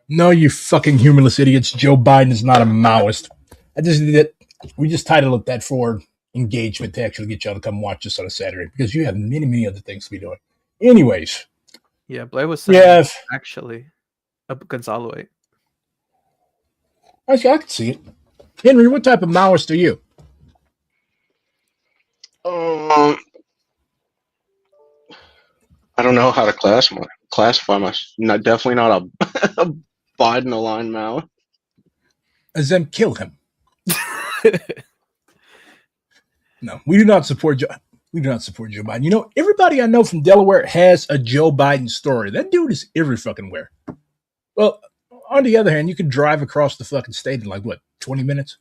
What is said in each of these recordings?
No, you fucking humorless idiots. Joe Biden is not a Maoist. I just did it. We just titled it that for engagement to actually get y'all to come watch us on a Saturday because you have many, many other things to be doing. Anyways, Yeah, Blair was saying yeah, actually a Gonzaloite. actually, I can see it. Henry, what type of Maoist are you? Um, I don't know how to classify my. Not definitely not a, a Biden aligned Mao. As them kill him. No, we do not support Joe. We do not support Joe Biden. You know, everybody I know from Delaware has a Joe Biden story. That dude is every fucking where. Well, on the other hand, you can drive across the fucking state in like what, 20 minutes?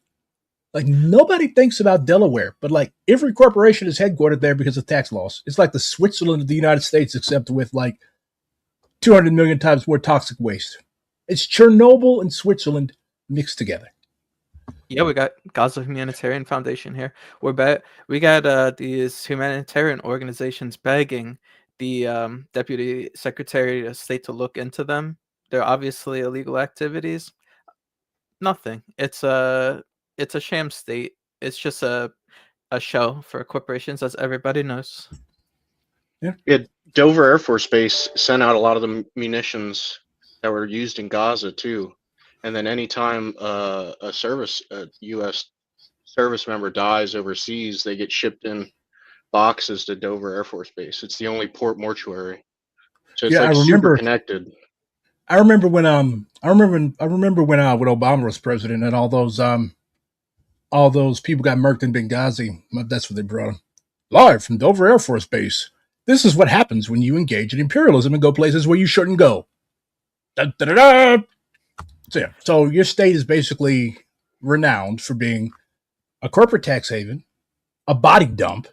Like nobody thinks about Delaware, but like every corporation is headquartered there because of tax laws. It's like the Switzerland of the United States, except with like 200 million times more toxic waste. It's Chernobyl and Switzerland mixed together. Yeah, we got Gaza Humanitarian Foundation here. We got these humanitarian organizations begging the Deputy Secretary of State to look into them. They're obviously illegal activities. Nothing. It's a sham state. It's just a show for corporations, as everybody knows. Yeah, Dover Air Force Base sent out a lot of the munitions that were used in Gaza too. And then anytime a U.S. service member dies overseas, they get shipped in boxes to Dover Air Force Base. It's the only port mortuary, so it's Yeah, like super connected. I remember when when Obama was president and all those people got murked in Benghazi. That's what they brought them. Live from Dover Air Force Base. This is what happens when you engage in imperialism and go places where you shouldn't go. Da, da, da, da. So, yeah. So your state is basically renowned for being a corporate tax haven, a body dump,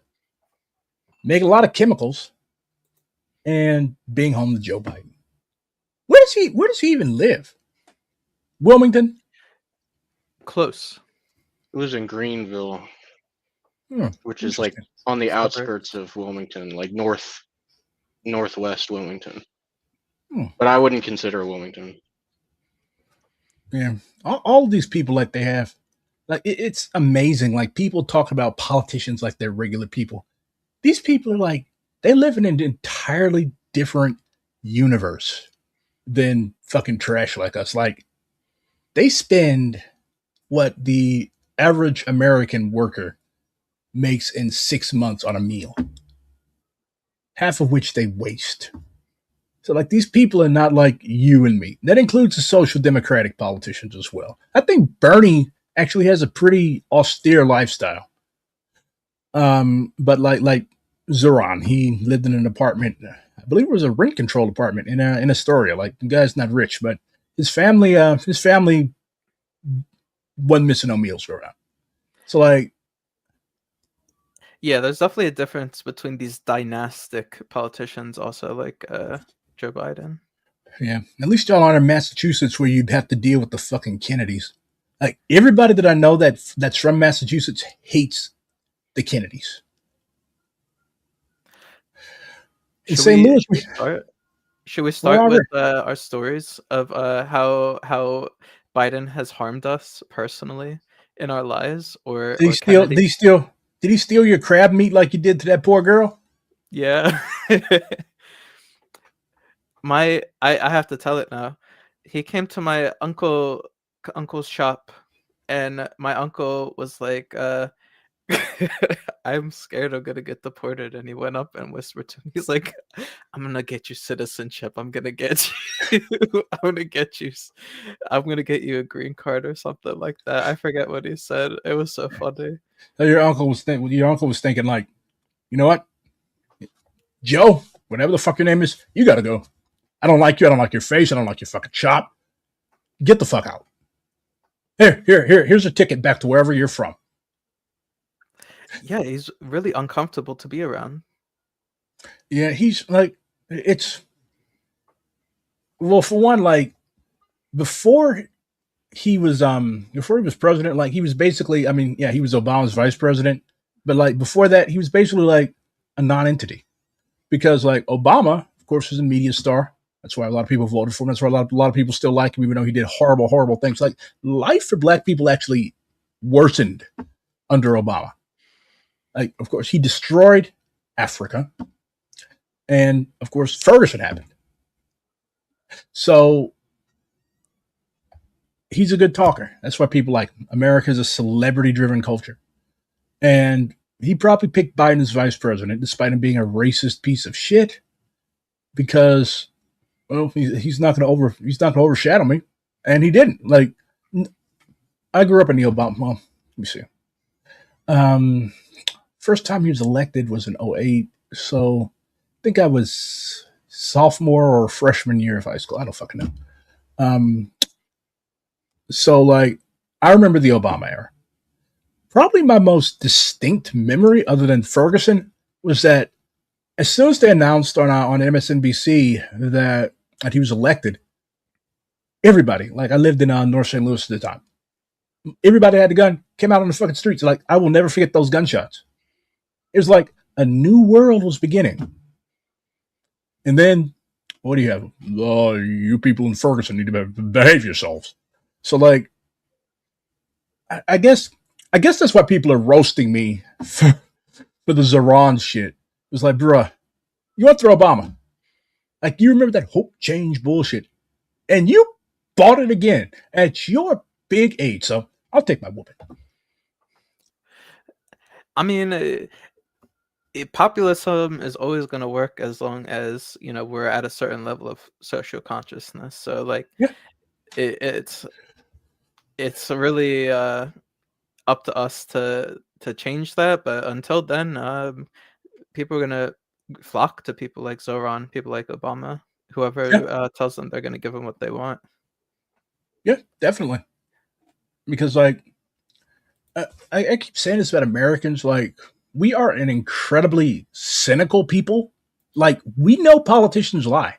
making a lot of chemicals, and being home to Joe Biden. Where does he even live? Wilmington? Close. It was in Greenville, which is like Interesting. on the outskirts of Wilmington, like northwest Wilmington. But I wouldn't consider Wilmington. Yeah, all of these people like they have, like it's amazing. Like people talk about politicians like they're regular people. These people are like they live in an entirely different universe than fucking trash like us. Like they spend what the average American worker makes in 6 months on a meal, half of which they waste. So, like, these people are not like you and me. That includes the social democratic politicians as well. I think Bernie actually has a pretty austere lifestyle. But like Zoran, he lived in an apartment. I believe it was a rent controlled apartment in Astoria. Like, the guy's not rich, but his family wasn't missing no meals around. So, like, yeah, there's definitely a difference between these dynastic politicians, also like Joe Biden. Yeah, at least y'all aren't in Massachusetts where you'd have to deal with the fucking Kennedys. Like everybody that I know that's from Massachusetts hates the Kennedys. In St. Louis, should we start with our stories of how Biden has harmed us personally in our lives, or did he steal your crab meat like you did to that poor girl? Yeah. I have to tell it now. He came to my uncle's shop, and my uncle was like, I'm scared I'm gonna get deported. And he went up and whispered to me, he's like, I'm gonna get you citizenship. I'm gonna get you I'm gonna get you a green card or something like that. I forget what he said. It was so funny. So your uncle was thinking like, you know what, Joe, whatever the fuck your name is, you gotta go. I don't like you. I don't like your face. I don't like your fucking shop. Get the fuck out. Here's a ticket back to wherever you're from. Yeah, he's really uncomfortable to be around. Yeah, he's like, well, for one, like before he was president, like he was basically, I mean, yeah, he was Obama's vice president, but like before that, he was basically like a non-entity because like Obama, of course, was a media star. That's why a lot of people voted for him. That's why a lot of people still like him, even though he did horrible, horrible things. Like life for black people actually worsened under Obama. Like, of course, he destroyed Africa, and of course, Ferguson happened. So he's a good talker. That's why people like him. America is a celebrity-driven culture, and he probably picked Biden as vice president, despite him being a racist piece of shit, because well, he's not going to overshadow me, and he didn't. Like, I grew up in the Obama. Well, let me see. First time he was elected was in '08, so I think I was sophomore or freshman year of high school. I don't fucking know. So like, I remember the Obama era. Probably my most distinct memory, other than Ferguson, was that as soon as they announced on MSNBC that he was elected, everybody, like I lived in North St. Louis at the time, everybody had a gun, came out on the fucking streets. Like I will never forget those gunshots. It was like a new world was beginning. And then, what do you have? Oh, you people in Ferguson need to behave yourselves. So like, I guess that's why people are roasting me for the Zaron shit. It was like, bruh, you want to throw Obama? Like, you remember that hope change bullshit, and you bought it again at your big age. So I'll take my whooping. I mean, populism is always going to work as long as we're at a certain level of social consciousness. So like, yeah. it's really up to us to change that. But until then, people are gonna flock to people like Zoran, people like Obama, whoever tells them they're gonna give them what they want. Yeah, definitely. Because like, I keep saying this about Americans. Like, we are an incredibly cynical people. Like, we know politicians lie.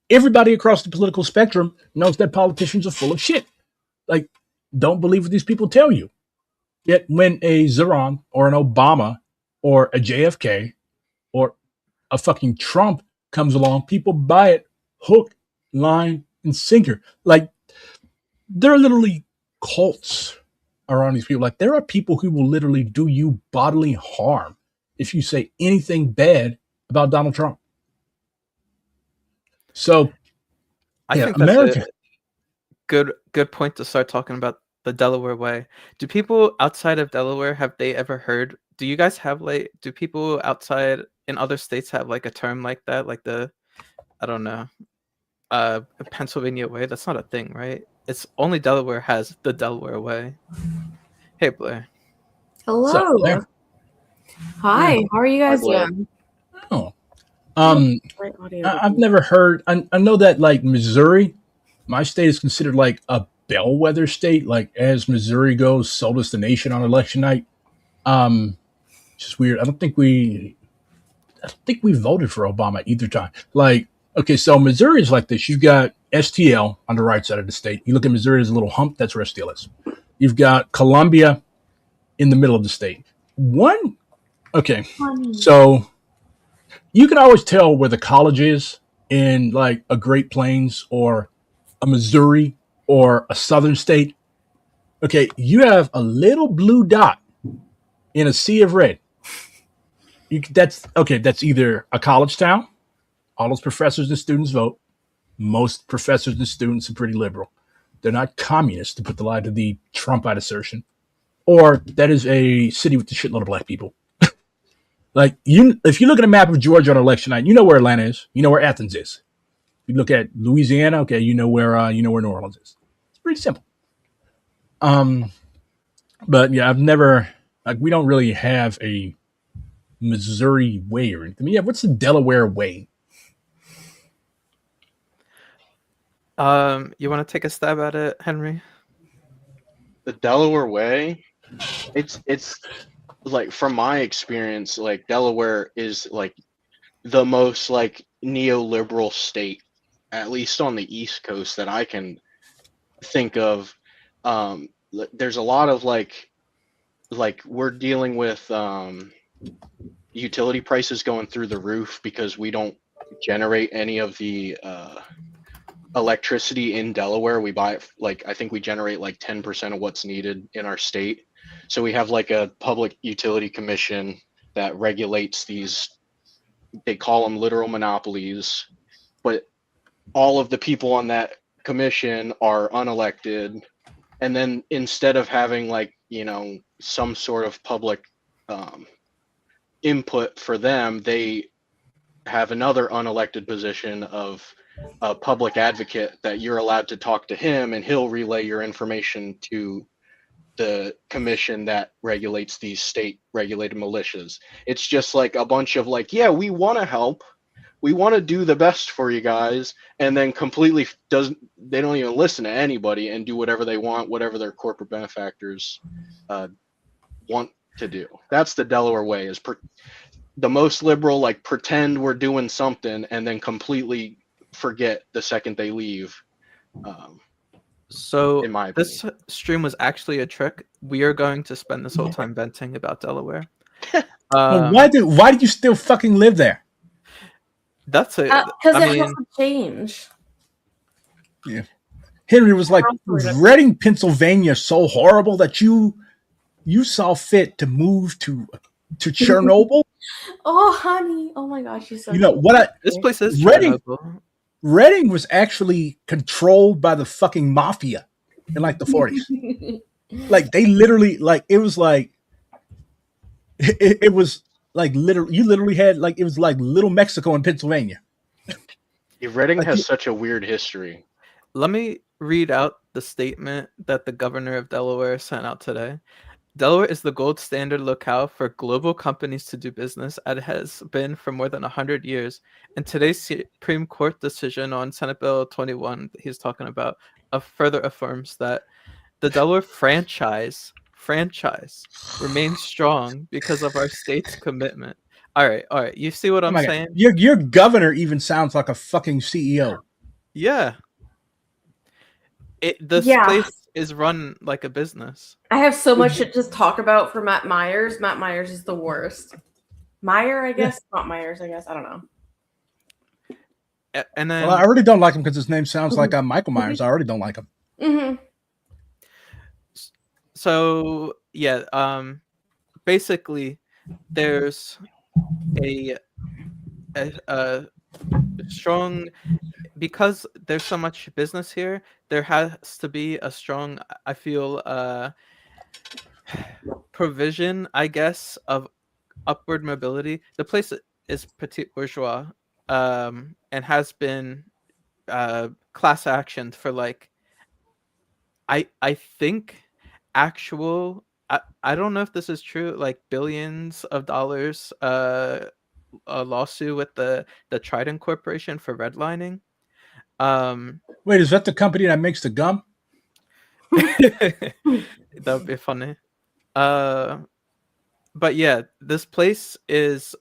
Everybody across the political spectrum knows that politicians are full of shit. Like, don't believe what these people tell you. Yet when a Zoran or an Obama or a JFK or a fucking Trump comes along, people buy it hook, line, and sinker. Like, they're literally cults around these people. Like, there are people who will literally do you bodily harm if you say anything bad about Donald Trump. So, I think America. that's a good point to start talking about the Delaware way. Do people outside of Delaware, have they ever heard? Do you guys have do people outside in other states have like a term like that? Like I don't know, Pennsylvania way? That's not a thing, right? It's only Delaware has the Delaware way. Hey, Blair. Hello. Blair? Hi. How are you guys doing? Oh, I've never heard. I know that like Missouri, my state is considered like a bellwether state. Like as Missouri goes, so does the nation on election night. Just weird. I don't think we voted for Obama either time. Like, okay, so Missouri is like this. You've got STL on the right side of the state. You look at Missouri as a little hump. That's where STL is. You've got Columbia in the middle of the state. So you can always tell where the college is in like a Great Plains or a Missouri or a southern state. Okay, you have a little blue dot in a sea of red. That's either a college town. All those professors and students vote. Most professors and students are pretty liberal. They're not communists, to put the lie to the Trumpite assertion. Or that is a city with a shitload of black people. Like, if you look at a map of Georgia on election night, you know where Atlanta is. You know where Athens is. You look at Louisiana, okay, you know where New Orleans is. It's pretty simple. But yeah, I've never, like, we don't really have a Missouri way or anything. Yeah, what's the Delaware way? You want to take a stab at it, Henry? The Delaware way, it's like, from my experience, like Delaware is like the most like neoliberal state, at least on the East Coast, that I can think of. There's a lot of like we're dealing with utility prices going through the roof because we don't generate any of the electricity in Delaware. We buy it, like, I think we generate like 10% of what's needed in our state. So we have like a public utility commission that regulates these, they call them literal monopolies, but all of the people on that commission are unelected. And then instead of having like, some sort of public input for them, they have another unelected position of a public advocate that you're allowed to talk to him and he'll relay your information to the commission that regulates these state regulated militias. It's just like a bunch of like, yeah, we want to help, we want to do the best for you guys, and then completely they don't even listen to anybody and do whatever they want, whatever their corporate benefactors want to do. That's the Delaware way, is the most liberal, like, pretend we're doing something and then completely forget the second they leave. So in my opinion, this stream was actually a trick. We are going to spend this whole time venting about Delaware. Well, why did you still fucking live there? That's it. Because it has to change. Yeah. Henry was like, Reading, Pennsylvania, so horrible that you saw fit to move to Chernobyl. Oh, honey! Oh my gosh, she's so. This place is Reading. Chernobyl. Reading was actually controlled by the fucking mafia in like the 40s. Like they literally, like it was like it was like literally, you literally had like, it was like Little Mexico in Pennsylvania. Reading has such a weird history. Let me read out the statement that the governor of Delaware sent out today. Delaware is the gold standard locale for global companies to do business, as it has been for more than 100 years. And today's Supreme Court decision on Senate Bill 21 that he's talking about further affirms that the Delaware franchise remains strong because of our state's commitment. All right. You see what I'm saying? Your governor even sounds like a fucking CEO. Yeah. This place is run like a business. I have so much to just talk about for Matt Myers. Matt Myers is the worst. Meyer, I guess. Not Myers, I guess. I don't know. And then, well, I already don't like him because his name sounds like Michael Myers. I already don't like him. Mm-hmm. So yeah, basically, there's a strong, because there's so much business here, there has to be a strong, I feel, provision, I guess, of upward mobility. The place is petit bourgeois, and has been class actioned for like, I think actual, I don't know if this is true, like billions of dollars a lawsuit with the Trident Corporation for redlining. Wait, is that the company that makes the gum? That would be funny. But yeah, this place is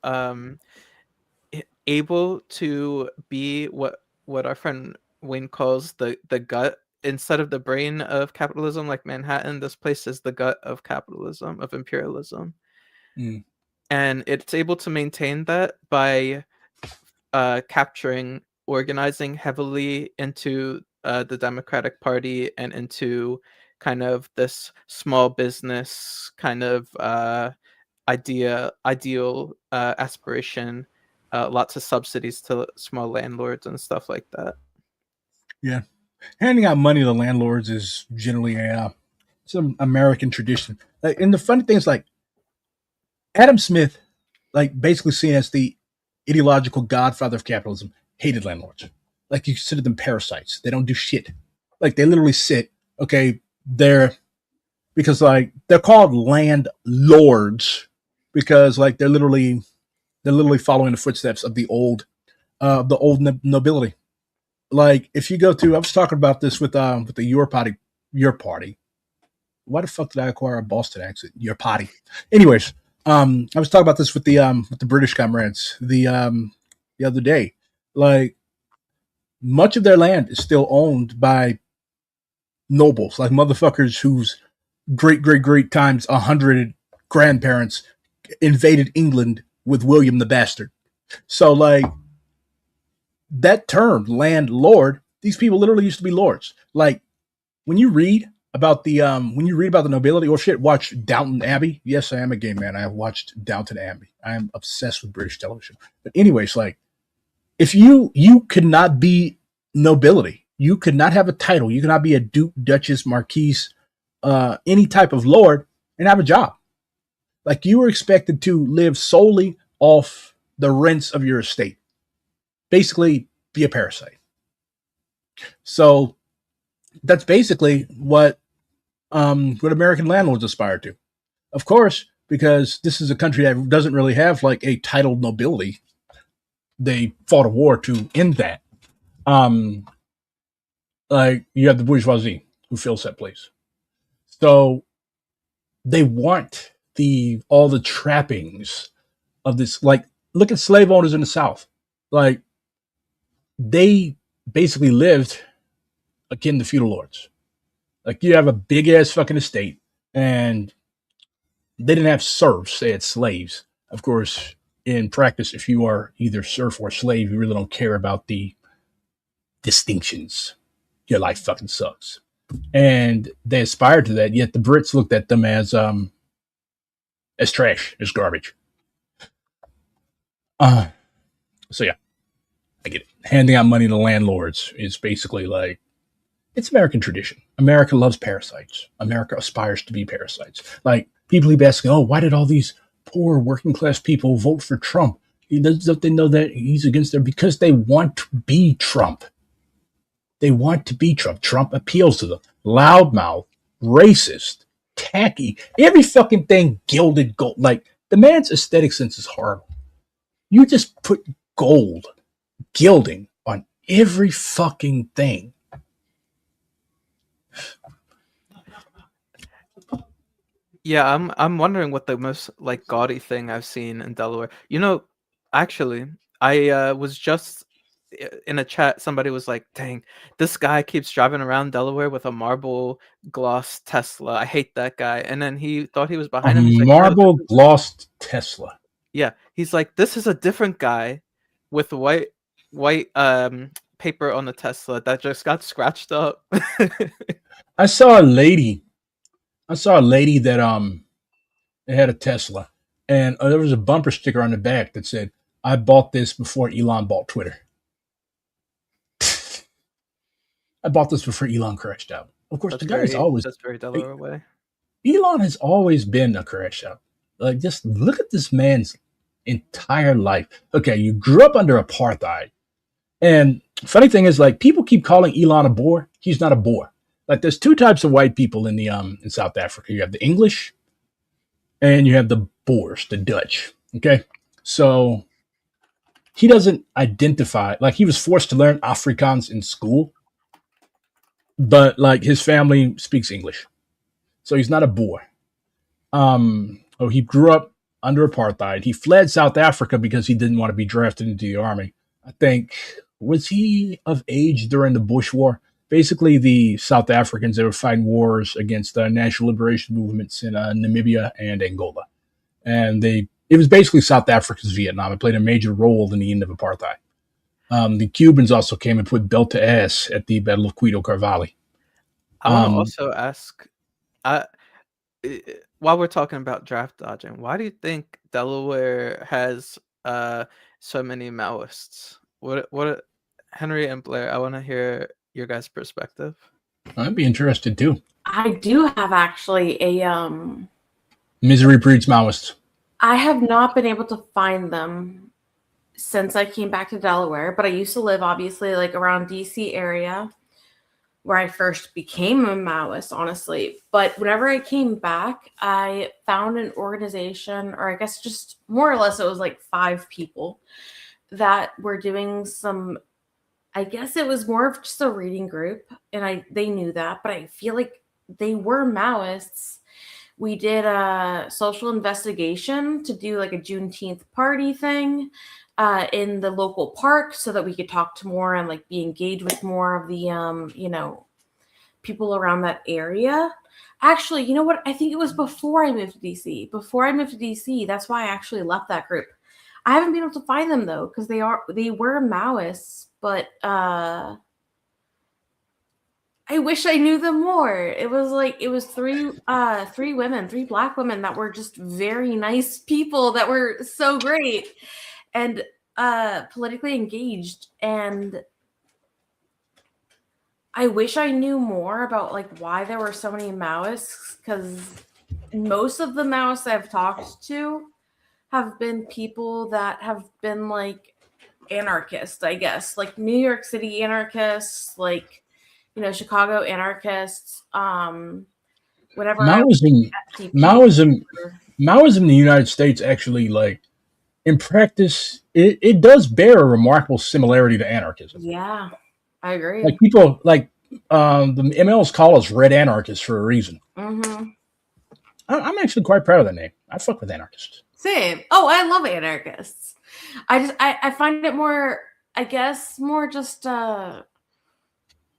able to be what our friend Wayne calls the gut. Instead of the brain of capitalism like Manhattan, this place is the gut of capitalism, of imperialism. Mm. And it's able to maintain that by organizing heavily into the Democratic Party and into kind of this small business kind of ideal aspiration, lots of subsidies to small landlords and stuff like that. Yeah. Handing out money to landlords is generally some American tradition. And the funny thing is, like, Adam Smith, like, basically seen as the ideological godfather of capitalism, hated landlords. Like, you consider them parasites. They don't do shit. Like, they literally sit, okay, because, like, they're called landlords because, like, they're literally following the footsteps of the old nobility. Like, if you go to, I was talking about this with your party. Why the fuck did I acquire a Boston accent? Your party. Anyways, I was talking about this with the British comrades the other day. Like, much of their land is still owned by nobles, like motherfuckers whose great times 100 grandparents invaded England with William the Bastard. So, like, that term, landlord, these people literally used to be lords. Like when you read about the nobility, or shit, watch Downton Abbey. Yes, I am a gay man. I have watched Downton Abbey. I am obsessed with British television. But anyways, like if you could not be nobility, you could not have a title, you could not be a duke, duchess, marquise, any type of lord, and have a job. Like you were expected to live solely off the rents of your estate, basically be a parasite. So that's basically what American landlords aspire to. Of course, because this is a country that doesn't really have like a titled nobility, they fought a war to end that. Um, like you have the bourgeoisie who fills that place. So they want all the trappings of this. Like, look at slave owners in the South. Like, they basically lived akin to feudal lords. Like, you have a big ass fucking estate, and they didn't have serfs; they had slaves. Of course, in practice, if you are either serf or slave, you really don't care about the distinctions. Your life fucking sucks. And they aspired to that, yet the Brits looked at them as trash, as garbage. So yeah, I get it. Handing out money to landlords is basically like, it's American tradition. America loves parasites. America aspires to be parasites. Like, people keep asking, oh, why did all these poor working class people vote for Trump? Don't they know that he's against them? Because they want to be Trump. They want to be Trump. Trump appeals to them. Loudmouth, racist, tacky, every fucking thing gilded gold. Like, the man's aesthetic sense is horrible. You just put gold, gilding on every fucking thing. Yeah, I'm wondering what the most like gaudy thing I've seen in Delaware. You know, actually, I was just in a chat. Somebody was like, "Dang, this guy keeps driving around Delaware with a marble gloss Tesla. I hate that guy." And then he thought he was A behind him. He's like, "No, marble glossed Tesla. yeah." He's like, "This is a different guy with white paper on the Tesla that just got scratched up." I saw a lady that had a Tesla, and there was a bumper sticker on the back that said, "I bought this before Elon bought Twitter." I bought this before Elon crashed out. Of course, That's the guy is always very Delaware way. Elon has always been a crash out. Like, just look at this man's entire life. Okay, you grew up under apartheid, and funny thing is, like, people keep calling Elon a Boer. He's not a Boer. Like, there's two types of white people in in South Africa. You have the English, and you have the Boers, the Dutch. Okay, so he doesn't identify, like, he was forced to learn Afrikaans in school, but like his family speaks English, so he's not a Boer. He grew up under apartheid. He fled South Africa because he didn't want to be drafted into the army. I think, was he of age during the Bush War? Basically, the South Africans, they were fighting wars against national liberation movements in Namibia and Angola, and it was basically South Africa's Vietnam. It played a major role in the end of apartheid. The Cubans also came and put belt to ass at the Battle of Cuito Carvalho. I want to also ask, while we're talking about draft dodging, why do you think Delaware has so many Maoists? What Henry and Blair, I want to hear your guys' perspective. I'd be interested too. I do have actually a Misery breeds Maoists. I have not been able to find them since I came back to Delaware, but I used to live obviously like around DC area where I first became a Maoist, honestly. But whenever I came back, I found an organization, or I guess just more or less it was like 5 people that were doing some, I guess it was more of just a reading group, and they knew that, but I feel like they were Maoists. We did a social investigation to do like a Juneteenth party thing in the local park so that we could talk to more and like be engaged with more of the, people around that area. Actually, you know what? I think it was before I moved to DC. That's why I actually left that group. I haven't been able to find them though, because they were Maoists but I wish I knew them more. It was three women, three Black women that were just very nice people that were so great and politically engaged. And I wish I knew more about like why there were so many Maoists, because most of the Maoists I've talked to have been people that have been like anarchists, I guess, like New York City anarchists, like Chicago anarchists. Whenever I was Maoism Maoism in the United States actually, like, in practice, it does bear a remarkable similarity to anarchism. Yeah, I agree. Like people like the MLs call us red anarchists for a reason. Mm-hmm. I'm actually quite proud of that name. I fuck with anarchists. Same. Oh, I love anarchists. I find it more, I guess, more just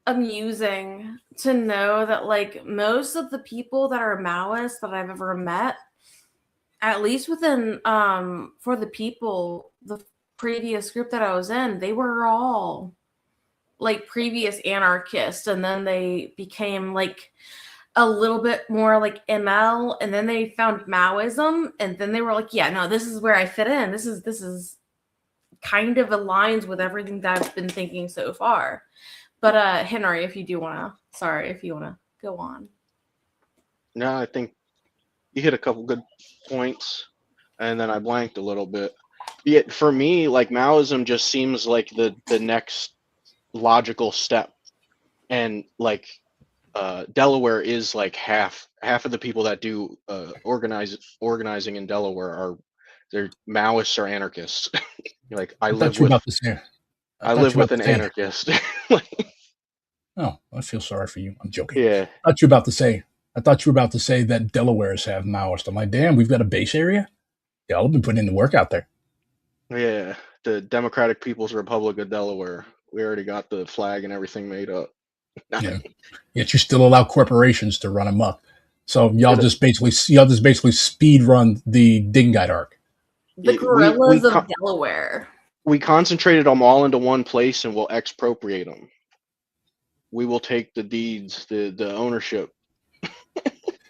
amusing to know that like most of the people that are Maoists that I've ever met, at least within for the people, the previous group that I was in, they were all like previous anarchists, and then they became like a little bit more like ML, and then they found Maoism, and then they were like, yeah, no, this is where I fit in. This is kind of aligns with everything that I've been thinking so far. But Henry, if you wanna go on. No, I think you hit a couple good points, and then I blanked a little bit. Yeah, for me, like Maoism just seems like the next logical step, and like Delaware is like half of the people that do organizing in Delaware are they're Maoists or anarchists. Like I thought you were about to say. I live with an anarchist. Oh, I feel sorry for you. I'm joking. Yeah. I thought you were about to say that Delawares have Maoists. I'm like, damn, we've got a base area. Y'all have been putting in the work out there. Yeah, the Democratic People's Republic of Delaware. We already got the flag and everything made up. Yeah. Yet you still allow corporations to run amok. So y'all just basically speed run the Dingite arc. The guerrillas of Delaware. We concentrated them all into one place, and we'll expropriate them. We will take the deeds, the ownership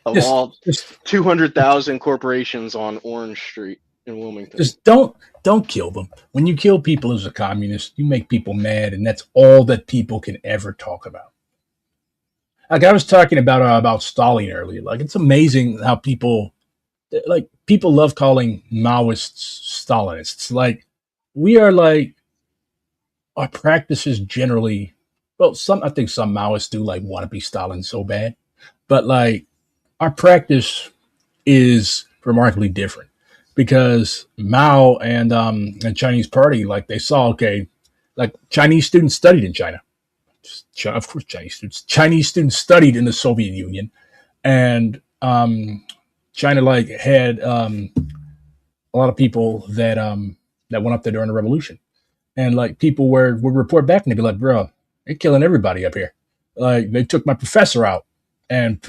of all 200,000 corporations on Orange Street in Wilmington. Just don't kill them. When you kill people as a communist, you make people mad, and that's all that people can ever talk about. Like I was talking about Stalin earlier. Like it's amazing how people love calling Maoists Stalinists. Like we are like our practices generally. Well, I think some Maoists do like want to be Stalin so bad, but like our practice is remarkably different because Mao and Chinese Party, like they saw, okay, like Chinese students studied in China. Of course, Chinese students studied in the Soviet Union, and China like had a lot of people that went up there during the revolution, and like people would report back and they'd be like, "Bro, they're killing everybody up here. Like they took my professor out, and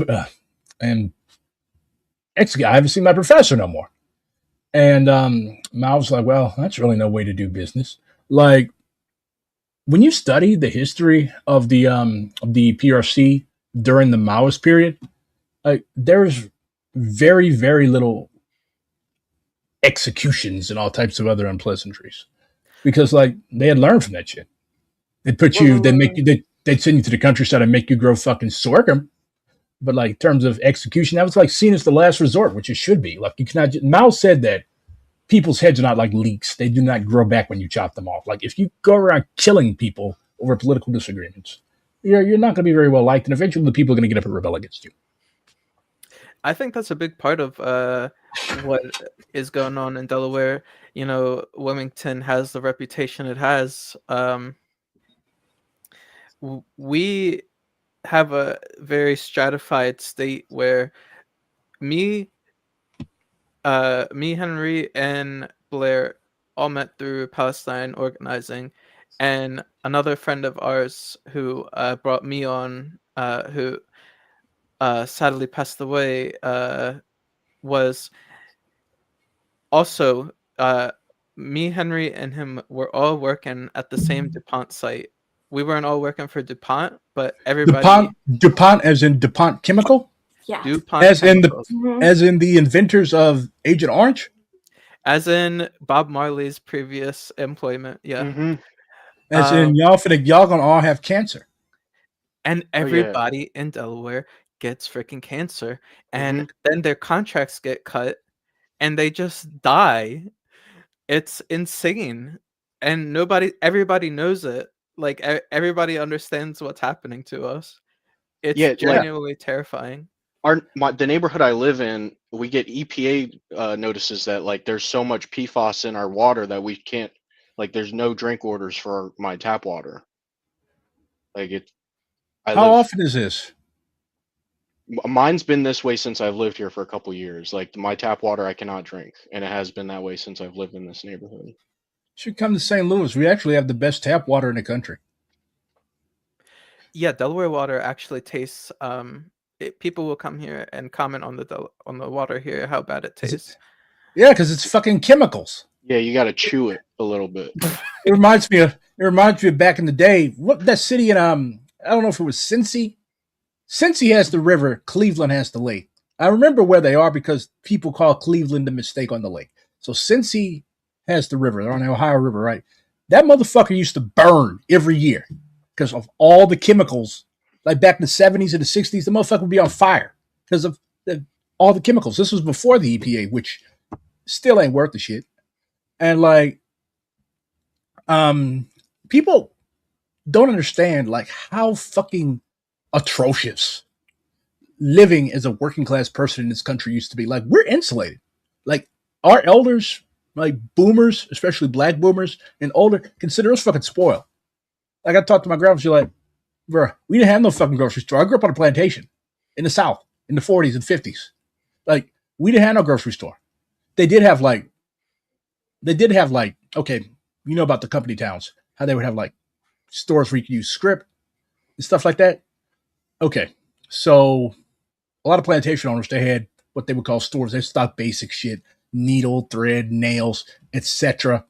actually, I haven't seen my professor no more." And Mao was like, "Well, that's really no way to do business." Like when you study the history of the PRC during the Maoist period, there's very, very little executions and all types of other unpleasantries because like they had learned from that shit. They'd put you, they'd send you to the countryside and make you grow fucking sorghum. But like in terms of execution, that was like seen as the last resort, which it should be. Like you cannot. Mao said that people's heads are not like leeks; they do not grow back when you chop them off. Like if you go around killing people over political disagreements, you're not going to be very well liked, and eventually the people are going to get up and rebel against you. I think that's a big part of what is going on in Delaware. You know, Wilmington has the reputation it has. We have a very stratified state where me, Henry, and Blair all met through Palestine organizing, and another friend of ours who brought me on, who sadly passed away, was also me, Henry, and him were all working at the same DuPont site. We weren't all working for DuPont, but everybody DuPont as in DuPont Chemical, Yeah. DuPont as in the Chemicals, as in the inventors of Agent Orange, as in Bob Marley's previous employment. Yeah. Mm-hmm. as in y'all gonna all have cancer. And Oh, yeah. everybody in Delaware gets freaking cancer, and then their contracts get cut, and they just die. It's insane, and everybody knows it. Like everybody understands what's happening to us. It's Yeah, like genuinely terrifying. the neighborhood I live in, we get EPA notices that like there's so much PFAS in our water that we can't, like there's no drink orders for my tap water. Like How often is this? Mine's been this way since I've lived here for a couple years. Like my tap water I cannot drink, and it has been that way since I've lived in this neighborhood. Should come to St. Louis. We actually have the best tap water in the country. Yeah, Delaware water actually tastes. People will come here and comment on the water here, how bad it tastes. Yeah, because it's fucking chemicals. Yeah, you got to chew it a little bit. It reminds me of back in the day. What that city in I don't know if it was Cincy. Cincy has the river. Cleveland has the lake. I remember where they are because people call Cleveland the mistake on the lake. So Cincy has the river. They're on the Ohio River, right? That motherfucker used to burn every year because of all the chemicals. Like back in the 70s and the 60s, the motherfucker would be on fire because of all the chemicals. This was before the EPA, which still ain't worth the shit. And like, people don't understand like how fucking atrocious living as a working class person in this country used to be. Like, we're insulated. Like, our elders, like boomers, especially black boomers and older, consider us fucking spoiled. Like, I talked to my grandma, she's like, bro, we didn't have no fucking grocery store. I grew up on a plantation in the South in the 40s and 50s. Like, we didn't have no grocery store. They did have like, okay, you know about the company towns, how they would have like stores where you could use script and stuff like that. Okay, so a lot of plantation owners, they had what they would call stores. They stocked basic shit, needle, thread, nails, etc.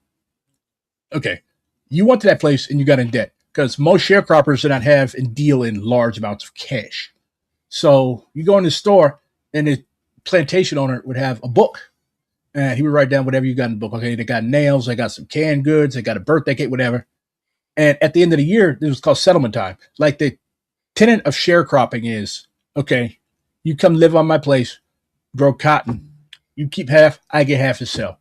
Okay, you went to that place and you got in debt because most sharecroppers do not have and deal in large amounts of cash. So you go in the store and the plantation owner would have a book and he would write down whatever you got in the book. Okay, they got nails, they got some canned goods, they got a birthday cake, whatever. And at the end of the year, this was called settlement time. Like the tenet of sharecropping is, okay, you come live on my place, grow cotton. You keep half, I get half to sell.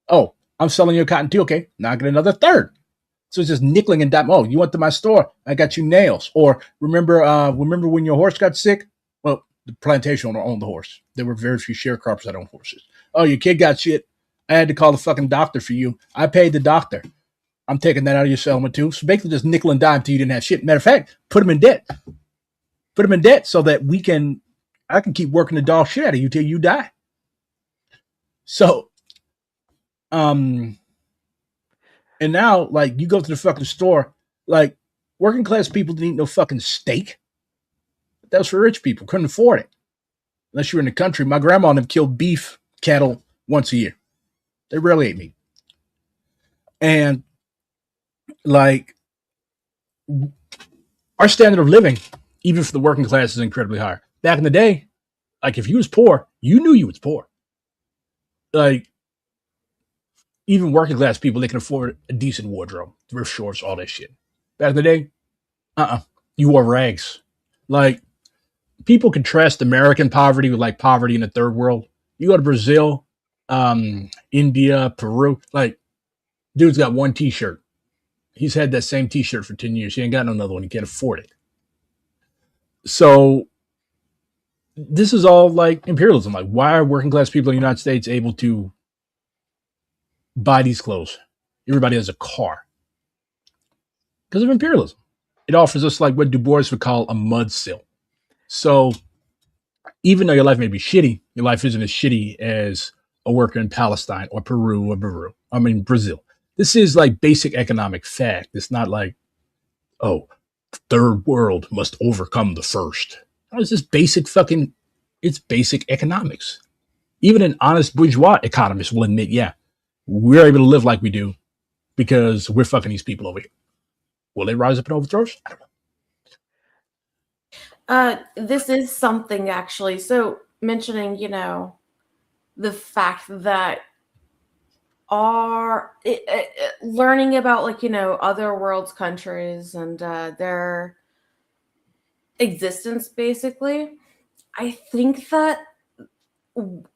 Oh, I'm selling your cotton too. Okay, now I get another third. So it's just nickeling and diming. Oh, you went to my store, I got you nails. Or remember when your horse got sick? Well, the plantation owner owned the horse. There were very few sharecroppers that owned horses. Oh, your kid got shit. I had to call the fucking doctor for you. I paid the doctor. I'm taking that out of your settlement too. So basically just nickel and dime till you didn't have shit. Matter of fact, put them in debt. Put them in debt so that I can keep working the dog shit out of you till you die. So, and now, like, you go to the fucking store, like, working class people didn't eat no fucking steak. That was for rich people. Couldn't afford it. Unless you were in the country. My grandma and them killed beef cattle once a year. They rarely ate meat. And, like, our standard of living, even for the working class, is incredibly higher. Back in the day, like, if you was poor, you knew you was poor. Like, even working class people, they can afford a decent wardrobe, thrift shorts, all that shit. Back in the day, you wore rags. Like, people contrast American poverty with like poverty in the third world. You go to Brazil, India, Peru, like, dude's got one t-shirt. He's had that same t-shirt for 10 years. He ain't got another one. He can't afford it. So this is all like imperialism. Like, why are working class people in the United States able to buy these clothes? Everybody has a car. Because of imperialism. It offers us like what Du Bois would call a mud sill. So even though your life may be shitty, your life isn't as shitty as a worker in Palestine or Peru or Brazil. This is like basic economic fact. It's not like, oh, the third world must overcome the first. No, it's just it's basic economics. Even an honest bourgeois economist will admit, yeah, we're able to live like we do because we're fucking these people over here. Will they rise up and overthrow us? I don't know. This is something actually. So mentioning, the fact that learning about other world's countries and their existence, basically, I think that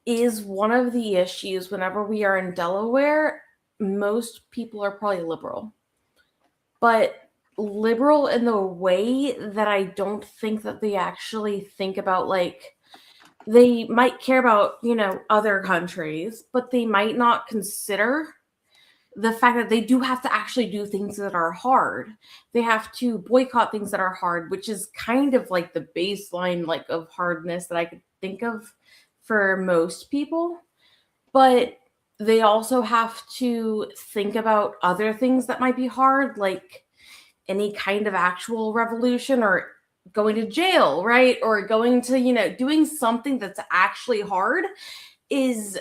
is one of the issues whenever we are in Delaware. Most people are probably liberal, but liberal in the way that I don't think that they actually think about, like, they might care about, other countries, but they might not consider the fact that they do have to actually do things that are hard. They have to boycott things that are hard, which is kind of like the baseline of hardness that I could think of for most people. But they also have to think about other things that might be hard, like any kind of actual revolution or going to jail, right? Or going to, doing something that's actually hard is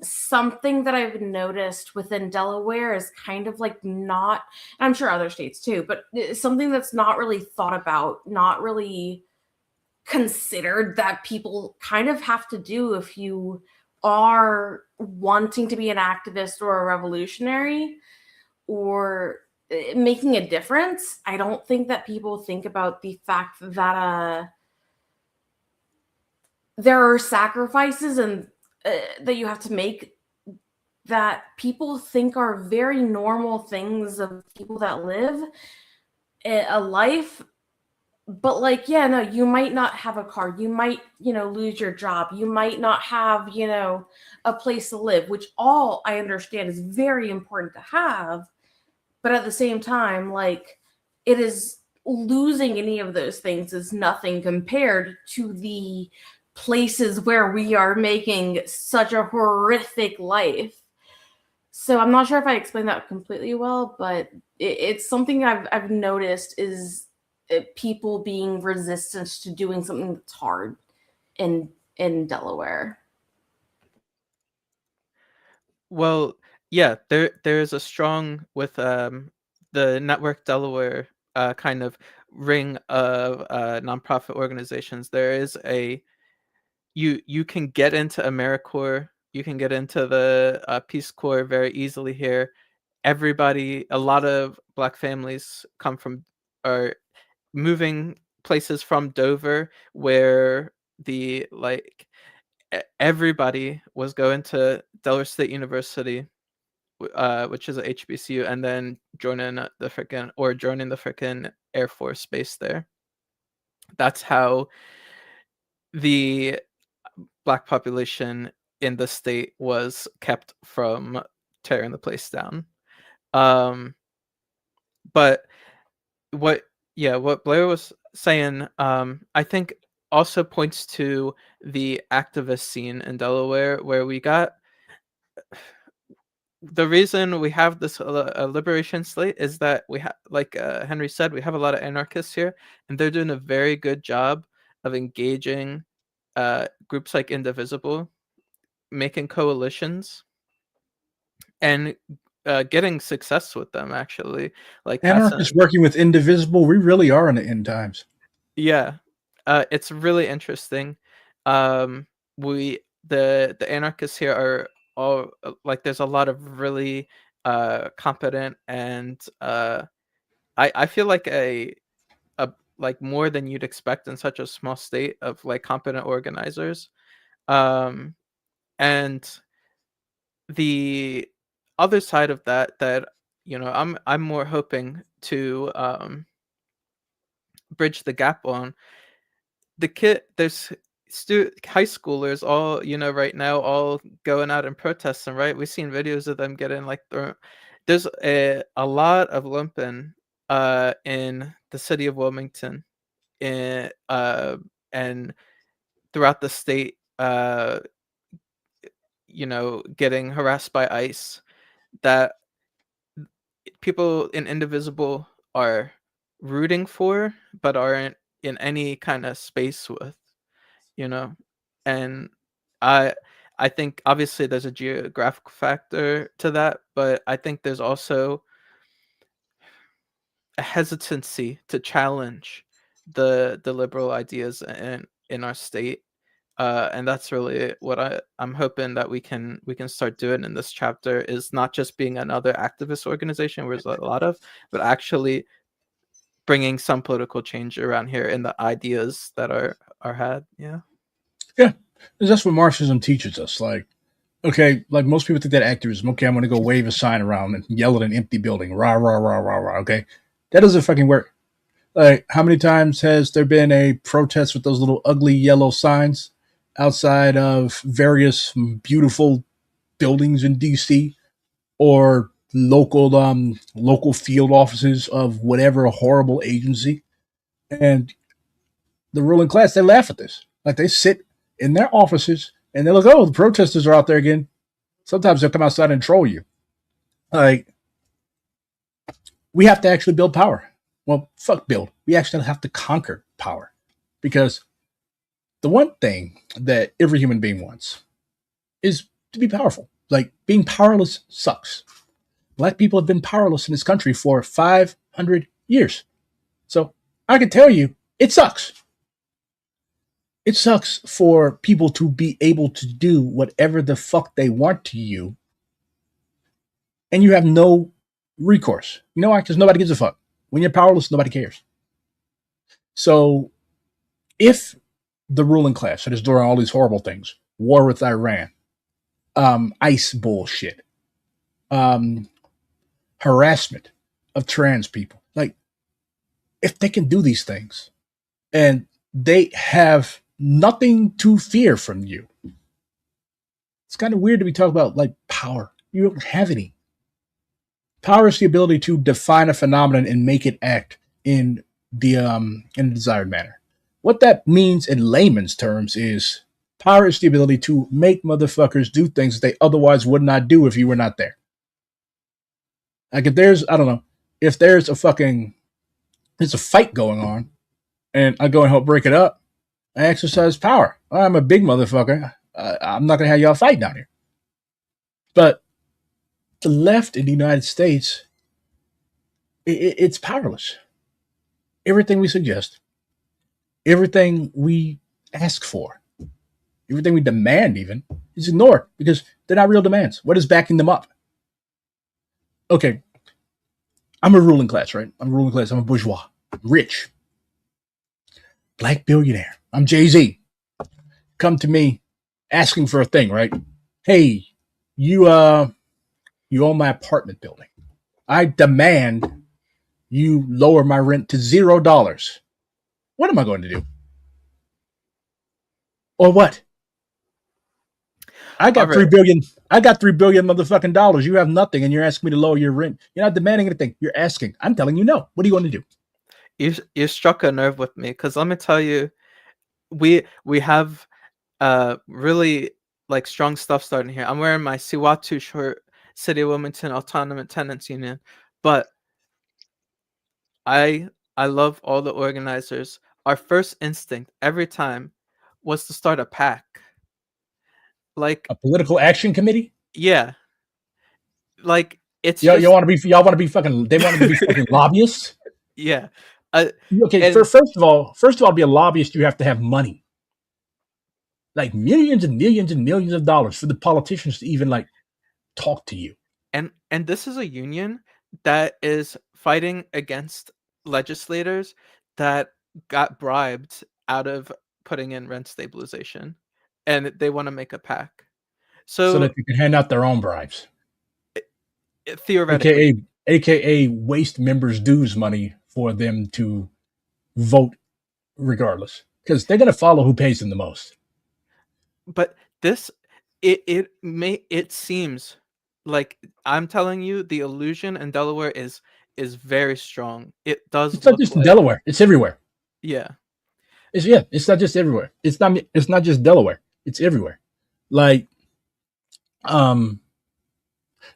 something that I've noticed within Delaware is kind of not, I'm sure other states too, but something that's not really thought about, not really considered, that people kind of have to do if you are wanting to be an activist or a revolutionary or making a difference. I don't think that people think about the fact that there are sacrifices and that you have to make that people think are very normal things of people that live a life. But no, you might not have a car, you might lose your job, you might not have a place to live, which all I understand is very important to have. But at the same time, it is, losing any of those things is nothing compared to the places where we are making such a horrific life. So I'm not sure if I explained that completely well, but it's something I've noticed is people being resistant to doing something that's hard in Delaware. Well, yeah, there is a strong with the Network Delaware kind of ring of nonprofit organizations. There is you can get into AmeriCorps, you can get into the Peace Corps very easily here. A lot of Black families come from are moving places from Dover where everybody was going to Delaware State University, which is a HBCU, and then joining the frickin' Air Force base there. That's how the Black population in the state was kept from tearing the place down. But what Blair was saying, I think also points to the activist scene in Delaware, where we got the reason we have this liberation slate is that we have, like Henry said, we have a lot of anarchists here, and they're doing a very good job of engaging groups like Indivisible, making coalitions, and getting success with them, actually. Like Anarchists working with Indivisible, we really are in the end times. Yeah, it's really interesting. The anarchists here are all there's a lot of really competent and I feel like a more than you'd expect in such a small state of competent organizers. And the other side of that I'm more hoping to bridge the gap on, there's high schoolers all right now all going out and protesting, right? We've seen videos of them getting thrown. There's a lot of lumpen in the city of Wilmington, and throughout the state, getting harassed by ICE, that people in Indivisible are rooting for but aren't in any kind of space with. And I I think obviously there's a geographic factor to that, but I think there's also a hesitancy to challenge the liberal ideas in our state. And that's really what I'm hoping that we can start doing in this chapter, is not just being another activist organization, where there's a lot of, but actually bringing some political change around here in the ideas that are had. Yeah. Yeah, 'cause that's what Marxism teaches us. Like, okay, like most people think that activism. Okay, I'm going to go wave a sign around and yell at an empty building. Rah rah rah rah rah. Okay, that doesn't fucking work. Like, how many times has there been a protest with those little ugly yellow signs outside of various beautiful buildings in DC, or local field offices of whatever horrible agency? And the ruling class, they laugh at this. Like, they sit in their offices and they look, oh, the protesters are out there again. Sometimes they'll come outside and troll you. Like, we have to actually build power. Well, fuck build. We actually have to conquer power. Because the one thing that every human being wants is to be powerful. Like, being powerless sucks. Black people have been powerless in this country for 500 years. So I can tell you, it sucks. It sucks for people to be able to do whatever the fuck they want to you, and you have no recourse. You know why? Because nobody gives a fuck. When you're powerless, nobody cares. So if the ruling class that is doing all these horrible things, war with Iran, ICE bullshit, harassment of trans people, like, if they can do these things and they have nothing to fear from you, it's kind of weird to be talking about like power. You don't have any. Power is the ability to define a phenomenon and make it act in a desired manner. What that means in layman's terms is power is the ability to make motherfuckers do things that they otherwise would not do if you were not there. Like, if there's, I don't know, if there's a fight going on and I go and help break it up, I exercise power. I'm a big motherfucker. I'm not going to have y'all fight down here. But the left in the United States, it's powerless. Everything we suggest, everything we ask for, everything we demand even, is ignored because they're not real demands. What is backing them up? Okay, I'm a ruling class, right? I'm a ruling class. I'm a bourgeois. I'm rich. Black billionaire. I'm Jay-Z. Come to me asking for a thing, right? Hey, you own my apartment building. I demand you lower my rent to $0. What am I going to do? Or what? I got All right. $3 billion. I got $3 billion motherfucking dollars. You have nothing, and you're asking me to lower your rent. You're not demanding anything. You're asking. I'm telling you no. What are you going to do? You struck a nerve with me, because let me tell you, we have really like strong stuff starting here. I'm wearing my Siwatu shirt, City of Wilmington Autonomous Tenants Union, but I love all the organizers. Our first instinct every time was to start a PAC. Like, A political action committee? yeah, like it's Y'all just want to be fucking. They want to be fucking lobbyists. yeah. Okay, And first of all, to be a lobbyist, you have to have money, like millions and millions and millions of dollars for the politicians to even like talk to you. and this is a union that is fighting against legislators that got bribed out of putting in rent stabilization, and they want to make a PAC. So So that they can hand out their own bribes, theoretically, aka waste members' dues money for them to vote regardless, because they're going to follow who pays them the most. but this it seems like, I'm telling you, the illusion in Delaware is very strong. It does It's not look just in like, Delaware; it's everywhere. yeah. It's not just everywhere. It's not just Delaware. It's everywhere. Like, and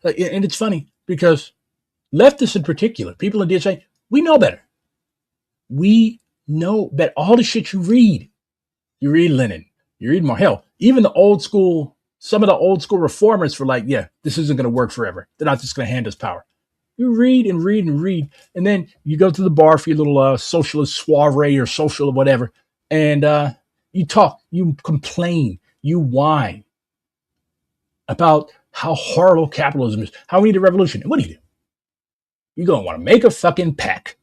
it's funny because leftists in particular, people in DSA, we know better. We know that all the shit you read Lenin, you read more. Hell, even the old school some of the old school reformers were like, yeah, this isn't going to work forever. They're not just going to hand us power. You read and read and read, and then you go to the bar for your little socialist soiree or social or whatever, and you talk, you complain, you whine about how horrible capitalism is, how we need a revolution. And what do? You're going to want to make a fucking pack.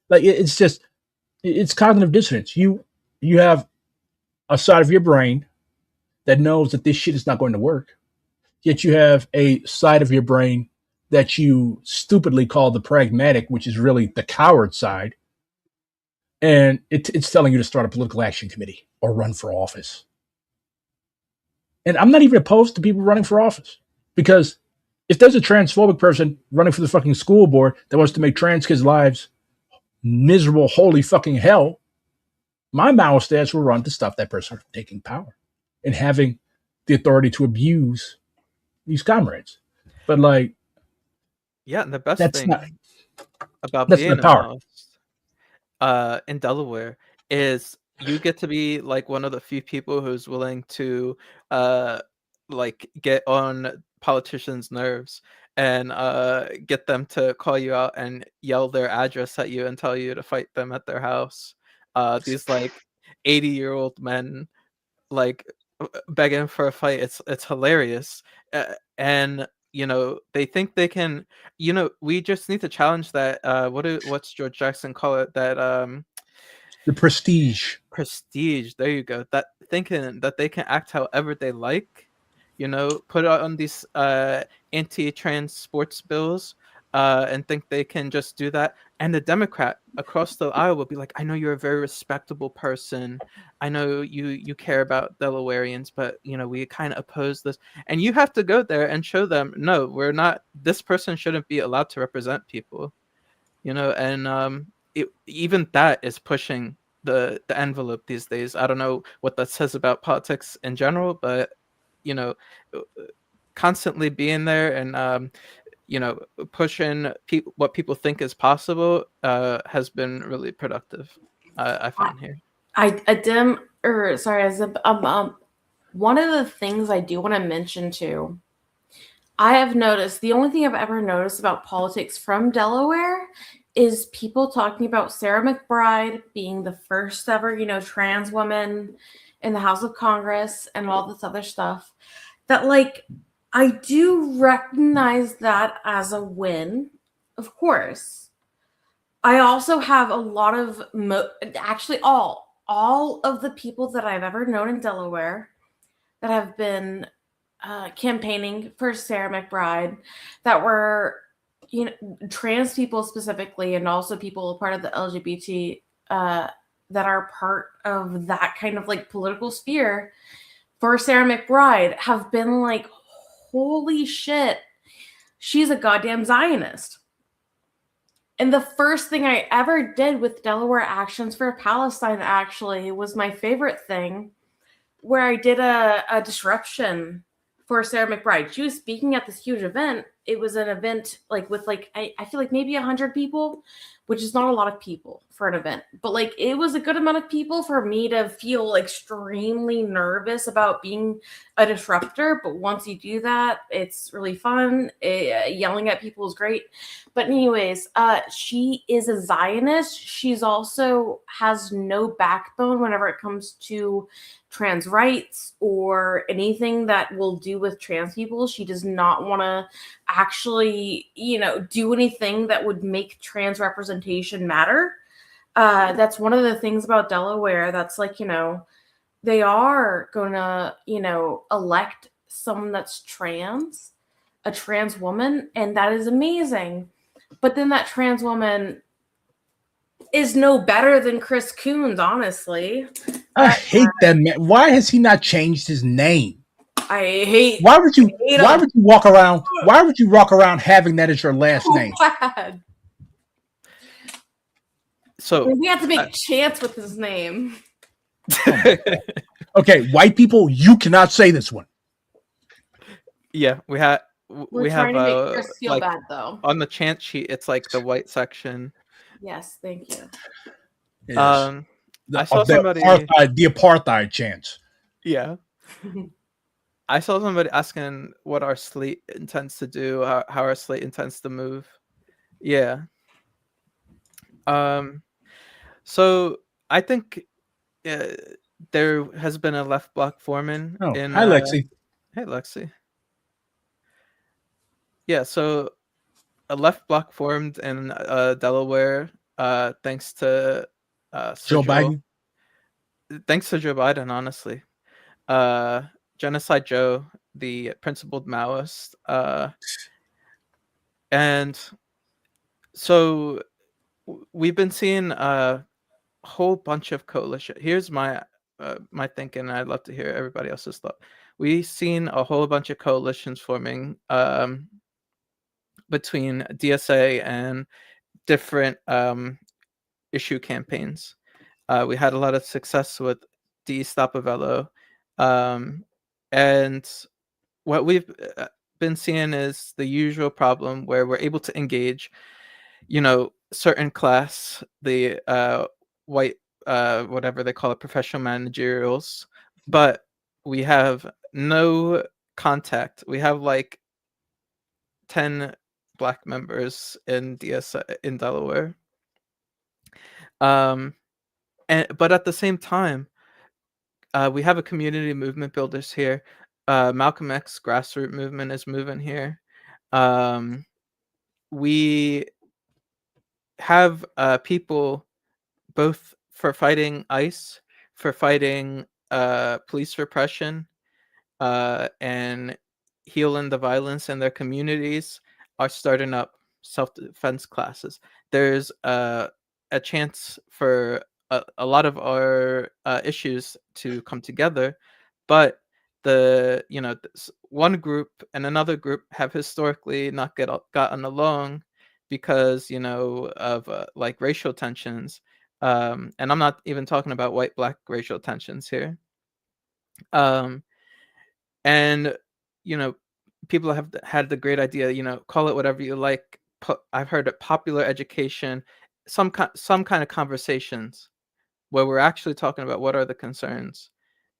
Like, it's just, it's cognitive dissonance. You have a side of your brain that knows that this shit is not going to work. Yet you have a side of your brain that you stupidly call the pragmatic, which is really the coward side. And it's telling you to start a political action committee or run for office. And I'm not even opposed to people running for office, because if there's a transphobic person running for the fucking school board that wants to make trans kids' lives miserable, holy fucking hell, my Maoist ass will run to stop that person from taking power and having the authority to abuse these comrades. But like, yeah, and the best that's thing not, about that's being not a power. Maoist in Delaware is you get to be like one of the few people who's willing to like get on politicians' nerves and get them to call you out and yell their address at you and tell you to fight them at their house. These like 80-year-old men like begging for a fight. It's hilarious. And you know, they think they can, you know, we just need to challenge that what's George Jackson call it, that The prestige. prestige. There you go. That thinking that they can act however they like, you know, put out on these anti-trans sports bills, and think they can just do that. And the Democrat across the aisle will be like, I know you're a very respectable person. I know you care about Delawareans, but you know, we kind of oppose this. And you have to go there and show them, no, we're not, this person shouldn't be allowed to represent people. You know, and even that is pushing the envelope these days. I don't know what that says about politics in general, but you know, constantly being there and you know, pushing what people think is possible has been really productive. I find here. One of the things I do want to mention too, I have noticed, the only thing I've ever noticed about politics from Delaware is people talking about Sarah McBride being the first ever, you know, trans woman in the House of Congress and all this other stuff. That, like, I do recognize that as a win, of course. I also have a lot of, actually all of the people that I've ever known in Delaware that have been campaigning for Sarah McBride, that were, you know, trans people specifically, and also people part of the LGBT that are part of that kind of like political sphere for Sarah McBride, have been like, holy shit, she's a goddamn Zionist. And the first thing I ever did with Delaware Actions for Palestine actually was my favorite thing, where I did a disruption for Sarah McBride. She was speaking at this huge event. It was an event like with like, I feel like maybe 100 people, which is not a lot of people for an event, but like it was a good amount of people for me to feel extremely nervous about being a disruptor. But once you do that, it's really fun. Yelling at people is great. But anyways, she is a Zionist. She's also has no backbone whenever it comes to trans rights or anything that will do with trans people. She does not want to actually, you know, do anything that would make trans representation matter. That's one of the things about Delaware. That's like, you know, they are going to, you know, elect someone that's trans, a trans woman, and that is amazing. But then that trans woman is no better than Chris Coons, honestly. I hate that man. Why has he not changed his name? I hate. Why would you walk around? Why would you walk around having that as your last name? Bad. So we have to make chants with his name. Okay, white people, you cannot say this one. Yeah, we have to make Chris feel like bad though. On the chant sheet, it's like the white section. Yes, thank you. Yes. I saw somebody the apartheid chants. Yeah. I saw somebody asking what our slate intends to do, how our slate intends to move. Yeah. So I think there has been a left block forming Oh, in. hi, Lexi. Hey, Lexi. Yeah, so a left block formed in Delaware, thanks to Sir Joe Joe. Biden. Thanks to Joe Biden, honestly. Uh, Genocide Joe, the principled Maoist, and so we've been seeing a whole bunch of coalition. Here's my my thinking. I'd love to hear everybody else's thought. We've seen a whole bunch of coalitions forming between DSA and different issue campaigns. We had a lot of success with D Stopavello, and what we've been seeing is the usual problem where we're able to engage, certain class, the white, whatever they call it, professional managerials, but we have no contact. We have like 10 black members in DSA in Delaware. But at the same time, we have a community movement builders here. Malcolm X grassroots movement is moving here. We have people both for fighting ICE, for fighting police repression, and healing the violence in their communities, are starting up self-defense classes. There's a chance for a lot of our issues to come together, but one group and another group have historically not gotten along because of like racial tensions, and I'm not even talking about white black racial tensions here. um, and people have had the great idea, call it whatever you like. I've heard it popular education, some kind of conversations where we're actually talking about what are the concerns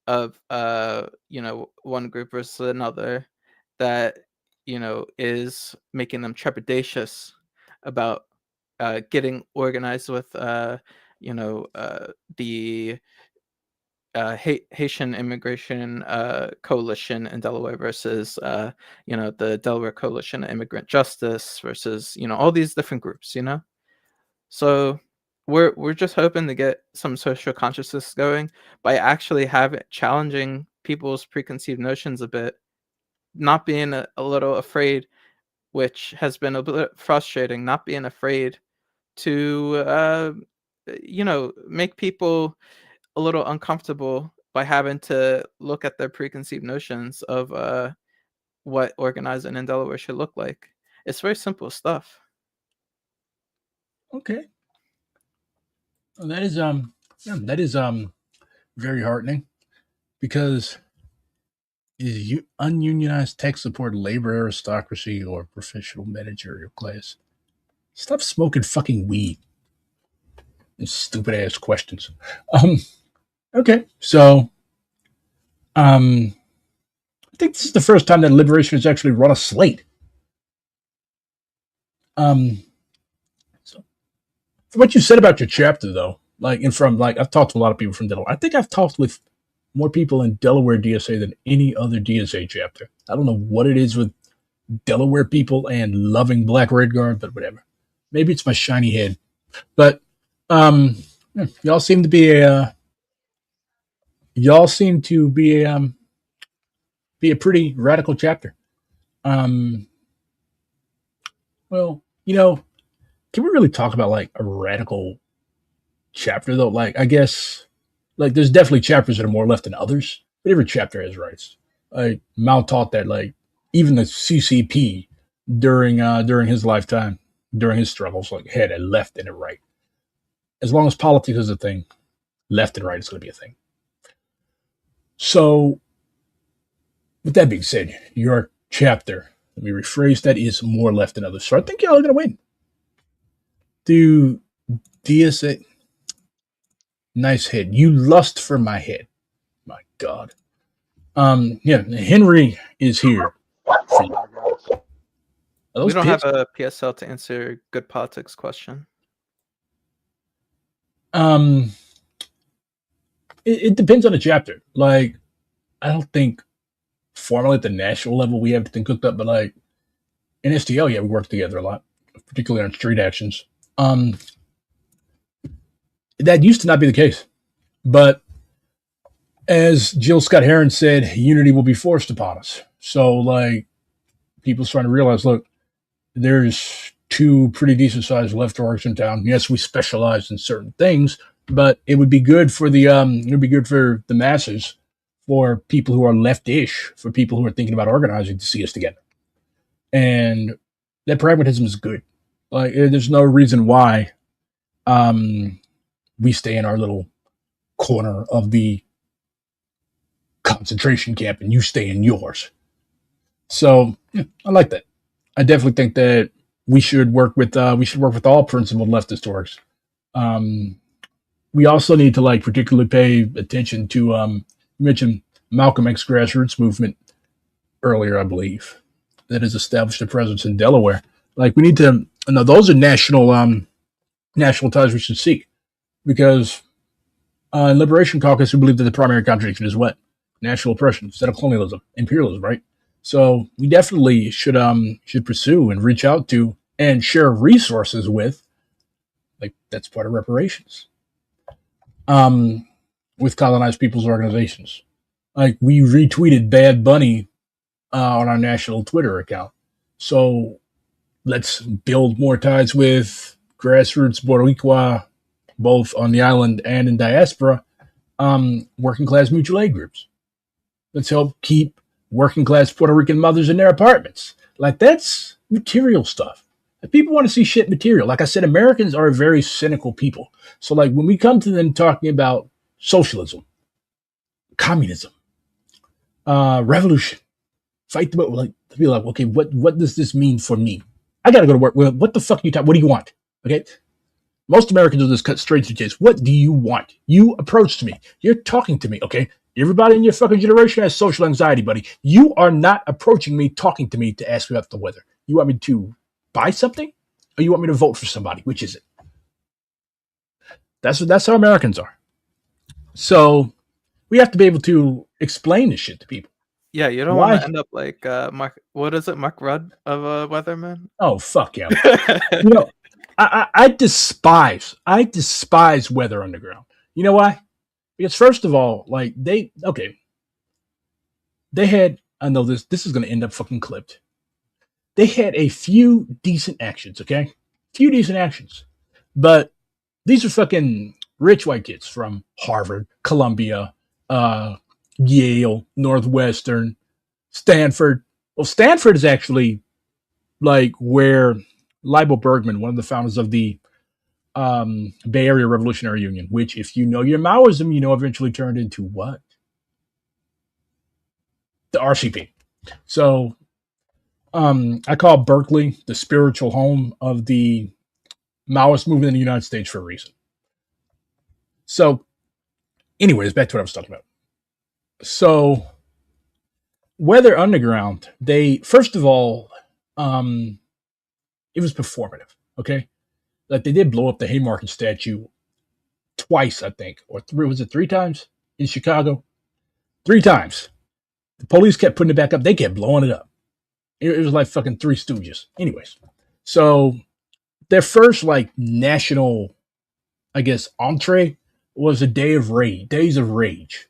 of one group versus another that is making them trepidatious about getting organized with the Haitian Immigration Coalition in Delaware versus the Delaware Coalition of Immigrant Justice versus all these different groups. So we're just hoping to get some social consciousness going by actually challenging people's preconceived notions a bit, not being a little afraid, which has been a bit frustrating, not being afraid to make people a little uncomfortable by having to look at their preconceived notions of what organizing in Delaware should look like. It's very simple stuff. Okay. Well, that is very heartening because is ununionized tech support labor aristocracy or professional managerial class? Stop smoking fucking weed. These stupid ass questions. Okay, so I think this is the first time that Liberation has actually run a slate. So from what you said about your chapter, though, and from I've talked to a lot of people from Delaware. I think I've talked with more people in Delaware DSA than any other DSA chapter. I don't know what it is with Delaware people and loving Black Red Guard, but whatever. Maybe it's my shiny head. But y'all seem to be be a pretty radical chapter. Well, can we really talk about a radical chapter though? I guess there's definitely chapters that are more left than others, but every chapter has rights. Mao taught that even the CCP during his lifetime, during his struggles, had a left and a right. As long as politics is a thing, left and right is going to be a thing. So, with that being said, your chapter, let me rephrase that, is more left than others. So I think y'all are going to win. Do DSA? Nice head. You lust for my head. My God. Yeah, Henry is here. We don't have a PSL to answer good politics question. It depends on the chapter. Like, I don't think formally at the national level we have everything cooked up, but like in STL, yeah, we work together a lot, particularly on street actions. That used to not be the case, but as Jill Scott Heron said, unity will be forced upon us. So, like, people's trying to realize, look, there's two pretty decent sized left orgs in town. Yes, we specialize in certain things, but it would be good for the masses, for people who are leftish, for people who are thinking about organizing to see us together. And that pragmatism is good. Like, there's no reason why we stay in our little corner of the concentration camp and you stay in yours. So yeah, I like that. I definitely think that we should work with all principled leftist orgs. We also need to like particularly pay attention to you mentioned Malcolm X grassroots movement earlier, I believe, that has established a presence in Delaware. Like, we need to no, those are national ties we should seek, because in Liberation Caucus we believe that the primary contradiction is what? National oppression instead of colonialism, imperialism, right? So we definitely should pursue and reach out to and share resources with, like, that's part of reparations, with colonized people's organizations. Like, we retweeted Bad Bunny on our national Twitter account. So let's build more ties with grassroots Boricua, both on the island and in diaspora, working class mutual aid groups. Let's help keep working class Puerto Rican mothers in their apartments. Like, that's material stuff. People want to see shit material. Like I said, Americans are a very cynical people. So, like, when we come to them talking about socialism, communism, revolution, fight the like, to be like, okay, what does this mean for me? I gotta go to work. Well, what the fuck are you talking? What do you want? Okay. Most Americans will just cut straight to the chase. What do you want? You approached me. You're talking to me. Okay. Everybody in your fucking generation has social anxiety, buddy. You are not approaching me, talking to me to ask me about the weather. You want me to buy something, or you want me to vote for somebody? Which is it? That's how Americans are. So we have to be able to explain this shit to people. Yeah, you don't want to end up like Mark. What is it, Mark Rudd of Weatherman? Oh, fuck yeah! You know, I despise Weather Underground. You know why? Because first of all, like, they had, I know this is going to end up fucking clipped. They had a few decent actions, okay? Few decent actions. But these are fucking rich white kids from Harvard, Columbia, Yale, Northwestern, Stanford. Well, Stanford is actually like where Leibel Bergman, one of the founders of the Bay Area Revolutionary Union, which, if you know your Maoism, you know eventually turned into what? The RCP. So I call Berkeley the spiritual home of the Maoist movement in the United States for a reason. So, anyways, back to what I was talking about. So, Weather Underground, they, first of all, it was performative, okay? Like, they did blow up the Haymarket statue twice, I think, or three times in Chicago? 3 times. The police kept putting it back up. They kept blowing it up. It was like fucking Three Stooges. Anyways, so their first, like, national, I guess, entree was a Days of Rage.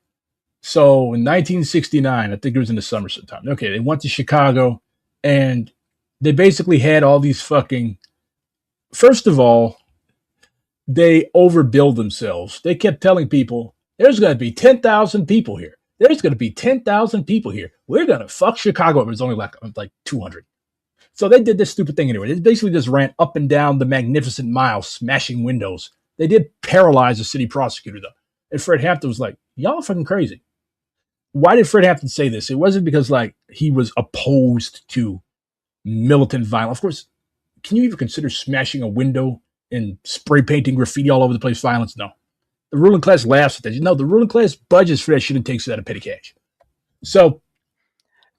So in 1969, I think it was in the summer sometime. Okay, they went to Chicago, and they basically had all these fucking, first of all, they overbilled themselves. They kept telling people, there's going to be 10,000 people here. There's going to be 10,000 people here. We're going to fuck Chicago. It was only like 200. So they did this stupid thing anyway. They basically just ran up and down the Magnificent Mile, smashing windows. They did paralyze the city prosecutor, though. And Fred Hampton was like, y'all are fucking crazy. Why did Fred Hampton say this? It wasn't because, like, he was opposed to militant violence. Of course, can you even consider smashing a window and spray painting graffiti all over the place violence? No. The ruling class laughs at that. No, the ruling class budgets for that shit and takes it out of petty cash. So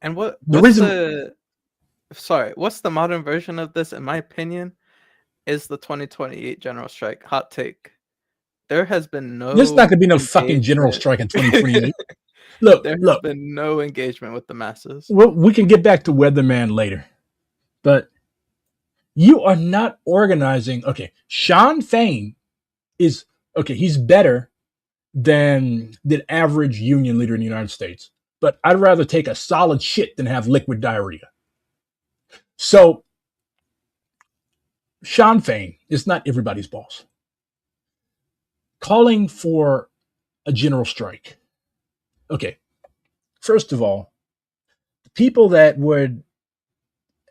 And the what's reason what's the modern version of this, in my opinion, is the 2028 general strike. Hot take. There has been there's not no gonna be no fucking general engagement. strike in 2028. Look, There has been no engagement with the masses. we can get back to Weatherman later, but you are not organizing. Okay, Sean Fain is okay. He's better than the average union leader in the United States, but I'd rather take a solid shit than have liquid diarrhea. So Sean Fain is not everybody's boss. Calling for a general strike. Okay, first of all, the people that would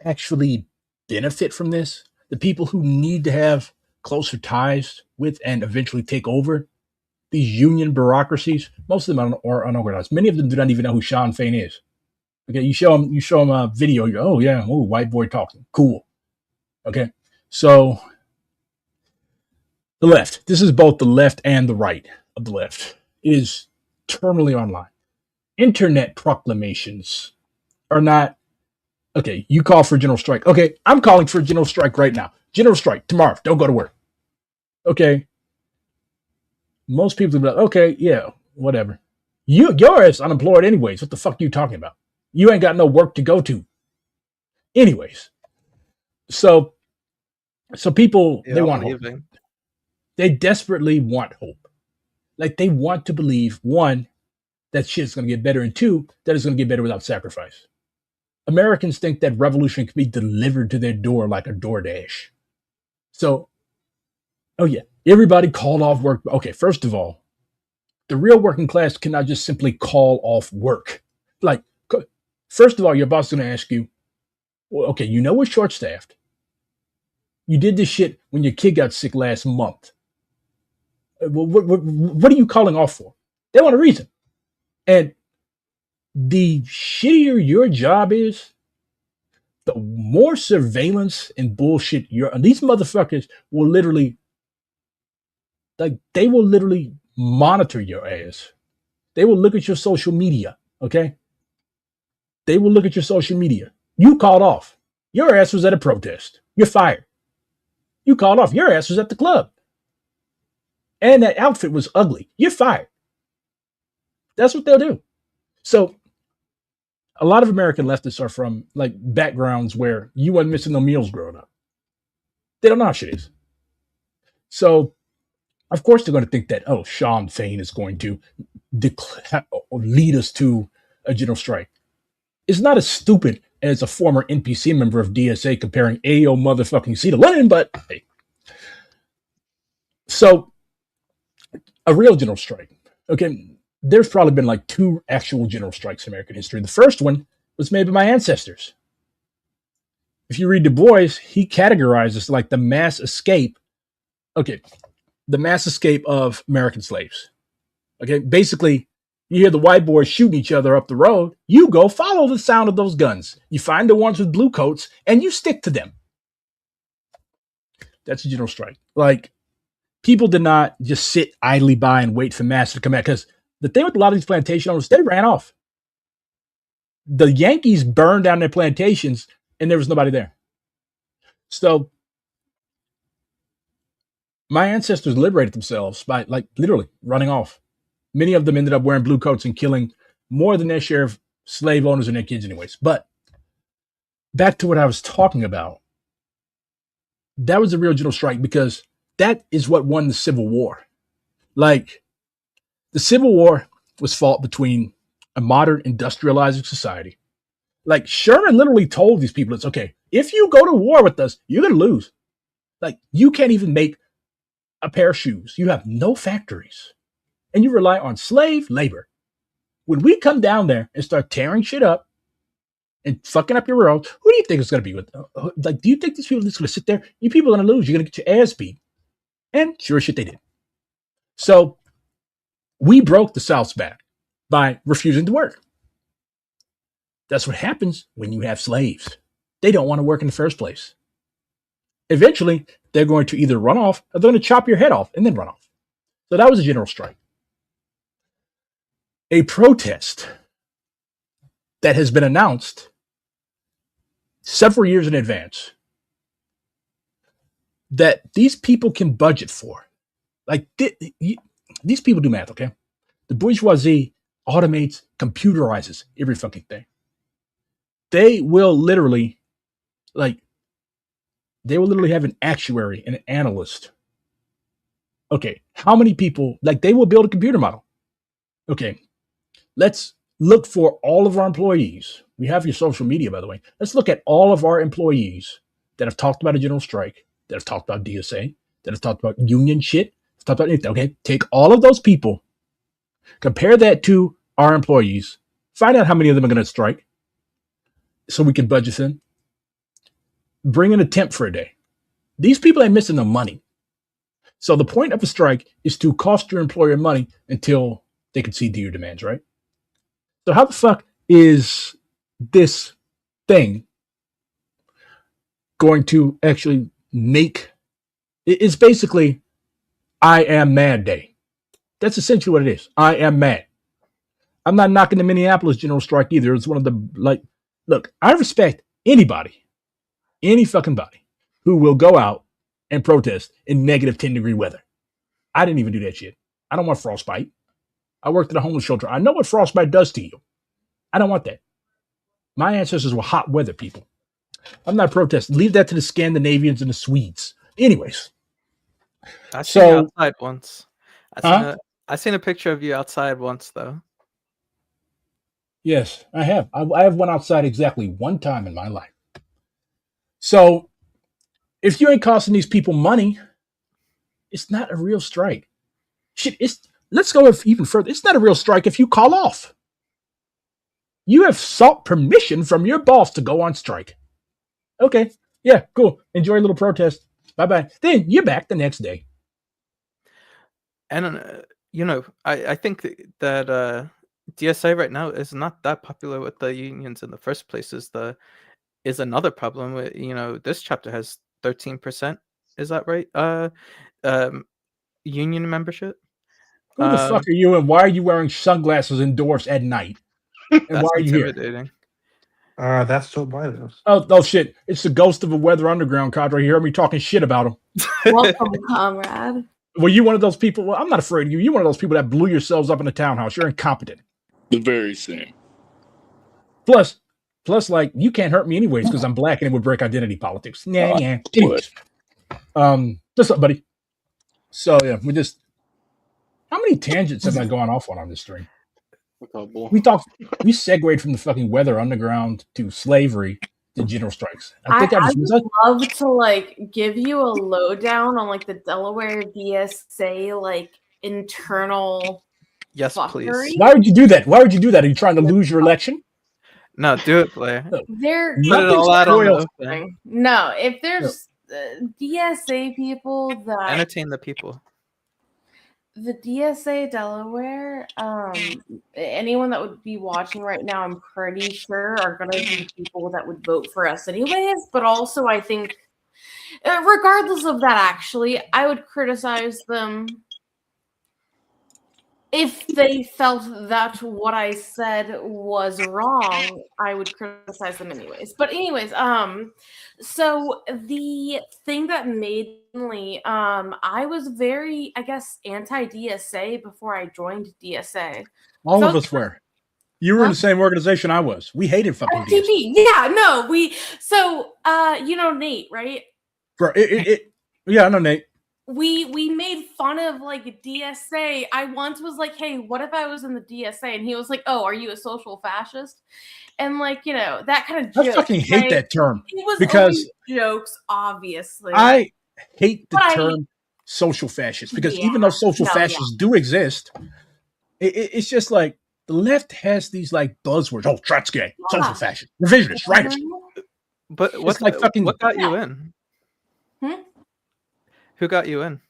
actually benefit from this, the people who need to have closer ties with and eventually take over these union bureaucracies, most of them are unorganized. Many of them do not even know who Sean Fain is. Okay, you show them a video. You go, oh yeah, oh white boy talking, cool. Okay, so the left. This is both the left and the right of the left. It is terminally online. Internet proclamations are not okay. You call for a general strike. Okay, I'm calling for a general strike right now. General strike tomorrow. Don't go to work. Okay. Most people will be like, okay, yeah, whatever. Your ass unemployed anyways. What the fuck are you talking about? You ain't got no work to go to. Anyways. So people they want hope. They desperately want hope. Like they want to believe, one, that shit's gonna get better, and two, that it's gonna get better without sacrifice. Americans think that revolution can be delivered to their door like a DoorDash. So, oh yeah, everybody called off work. Okay, first of all, the real working class cannot just simply call off work. Like, first of all, your boss is going to ask you, well, okay, you know we're short-staffed. You did this shit when your kid got sick last month. What are you calling off for? They want a reason. And the shittier your job is, the more surveillance and bullshit these motherfuckers will literally, they will literally monitor your ass. They will look at your social media, okay? They will look at your social media. You called off. Your ass was at a protest. You're fired. You called off. Your ass was at the club. And that outfit was ugly. You're fired. That's what they'll do. So a lot of American leftists are from like backgrounds where you weren't missing no meals growing up. They don't know how shit is. So of course they're going to think that, oh, Sean Fain is going to lead us to a general strike. It's not as stupid as a former NPC member of DSA comparing Ayo motherfucking C to Lenin, but hey. So a real general strike. Okay, there's probably been like 2 actual general strikes in American history. The first one was made by my ancestors. If you read Du Bois, he categorizes like the mass escape. Okay, the mass escape of American slaves. Okay, basically, you hear the white boys shooting each other up the road. You go follow the sound of those guns. You find the ones with blue coats and you stick to them. That's a general strike. Like, people did not just sit idly by and wait for mass to come out. Because the thing with a lot of these plantation owners, they ran off. The Yankees burned down their plantations and there was nobody there. So my ancestors liberated themselves by like literally running off. Many of them ended up wearing blue coats and killing more than their share of slave owners and their kids anyways. But back to what I was talking about. That was a real general strike because that is what won the Civil War. Like, the Civil War was fought between a modern industrializing society. Like, Sherman literally told these people, it's okay, if you go to war with us, you're going to lose. Like, you can't even make a pair of shoes. You have no factories. And you rely on slave labor. When we come down there and start tearing shit up and fucking up your road, who do you think it's going to be with? Like, do you think these people are just going to sit there? You people are going to lose. You're going to get your ass beat. And sure as shit, they did. So we broke the South's back by refusing to work. That's what happens when you have slaves. They don't want to work in the first place. Eventually, they're going to either run off or they're going to chop your head off and then run off. So that was a general strike. A protest that has been announced several years in advance that these people can budget for. Like, these people do math, okay? The bourgeoisie automates, computerizes every fucking thing. They will literally, have an actuary and an analyst. Okay, how many people, they will build a computer model. Okay, let's look for all of our employees. We have your social media, by the way. Let's look at all of our employees that have talked about a general strike, that have talked about DSA, that have talked about union shit, talked about anything. Okay, take all of those people, compare that to our employees, find out how many of them are going to strike so we can budget them. Bring in a temp for a day. These people ain't missing no money. So the point of a strike is to cost your employer money until they concede to your demands, right? So how the fuck is this thing going to actually make... It's basically I am mad day. That's essentially what it is. I am mad. I'm not knocking the Minneapolis general strike either. It's one of the, look, I respect anybody, any fucking body, who will go out and protest in negative 10-degree weather. I didn't even do that shit. I don't want frostbite. I worked at a homeless shelter. I know what frostbite does to you. I don't want that. My ancestors were hot weather people. I'm not protesting. Leave that to the Scandinavians and the Swedes. Anyways. I seen you outside once. I seen a picture of you outside once, though. Yes, I have. I have went outside exactly one time in my life. So, if you ain't costing these people money, it's not a real strike. Shit, let's go even further. It's not a real strike if you call off. You have sought permission from your boss to go on strike. Okay, yeah, cool. Enjoy a little protest. Bye-bye. Then you're back the next day. And, I think that DSA right now is not that popular with the unions in the first place. Is another problem with, this chapter has 13%. Is that right? Union membership. Who the fuck are you, and why are you wearing sunglasses indoors at night? And why are you here? That's Joe Biden. Oh shit! It's the ghost of a Weather Underground cadre. You heard me talking shit about him. Welcome, comrade. Were you one of those people? Well, I'm not afraid of you. You're one of those people that blew yourselves up in the townhouse. You're incompetent. The very same. Plus, you can't hurt me anyways because I'm black and it would break identity politics. Yeah. Anyways, what's up, buddy? So yeah, how many tangents have I gone off on this stream? We segued from the fucking Weather Underground to slavery to general strikes. I would love to give you a lowdown on the Delaware DSA internal. Yes, fuckery. Please. Why would you do that? Are you trying to lose your election? No, do it, Blair. Put it all out on the open. No, if there's DSA people that entertain the people. The DSA Delaware, anyone that would be watching right now, I'm pretty sure are going to be people that would vote for us anyways. But also, I think, regardless of that, actually, I would criticize them if they felt that what I said was wrong. I would criticize them anyways. But anyways, so the thing that made me, I was very, I guess, anti-DSA before I joined DSA. All of us were. You were in the same organization I was. We hated fucking DSA. Yeah, no, Nate, right? Yeah, I know Nate. We made fun of DSA. I once was like, hey, what if I was in the DSA? And he was like, oh, are you a social fascist? And that kind of joke. I fucking hate that term. It was because jokes, obviously. I hate the term social fascist because even though social fascists do exist, it's just the left has these buzzwords. Oh, Trotsky, social fascist, revisionist, rightist. But what got you in? Who got you in?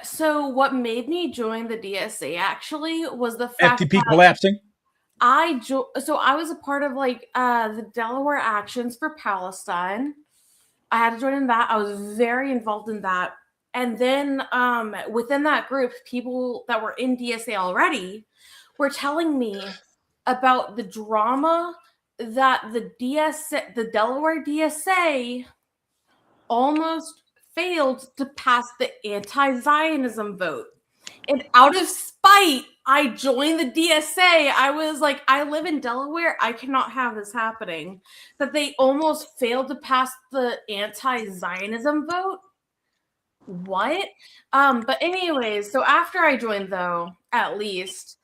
So what made me join the DSA actually was the fact FTP collapsing. I was a part of the Delaware Actions for Palestine. I had to join in that. I was very involved in that. And then within that group, people that were in DSA already were telling me about the drama that the Delaware DSA almost failed to pass the anti-Zionism vote. And out of spite, I joined the DSA. I was like, I live in Delaware. I cannot have this happening. That they almost failed to pass the anti-Zionism vote. What? But anyways, so after I joined, though, at least,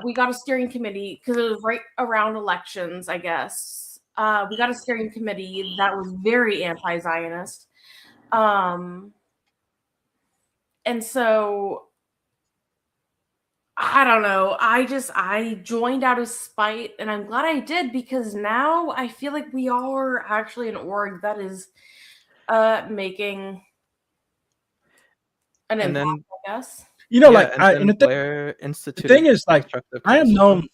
we got a steering committee because it was right around elections, I guess. We got a steering committee that was very anti-Zionist. And so I don't know. I joined out of spite, and I'm glad I did because now I feel like we are actually an org that is making an And impact, then, I guess. You know, yeah, like, and then Blair the instituted thing is, like, constructive I am criticism. known,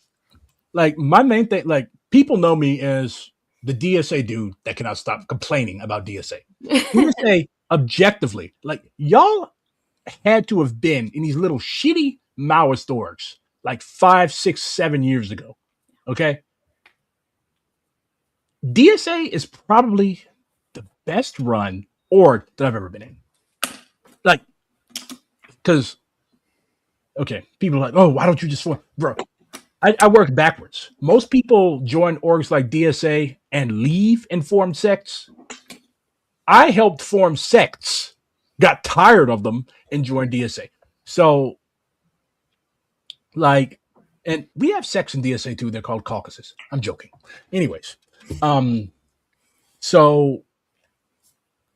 like, my main thing, like, people know me as the DSA dude that cannot stop complaining about DSA. DSA, objectively, like, y'all had to have been in these little shitty Maoist orgs like 5, 6, 7 years ago. Okay. DSA is probably the best run org that I've ever been in. Like, because, okay, people are like, oh, why don't you just form? Bro, I work backwards. Most people join orgs like DSA and leave and form sects. I helped form sects, got tired of them, and joined DSA. So, like, and we have sects in DSA too. They're called caucuses. I'm joking. Anyways, so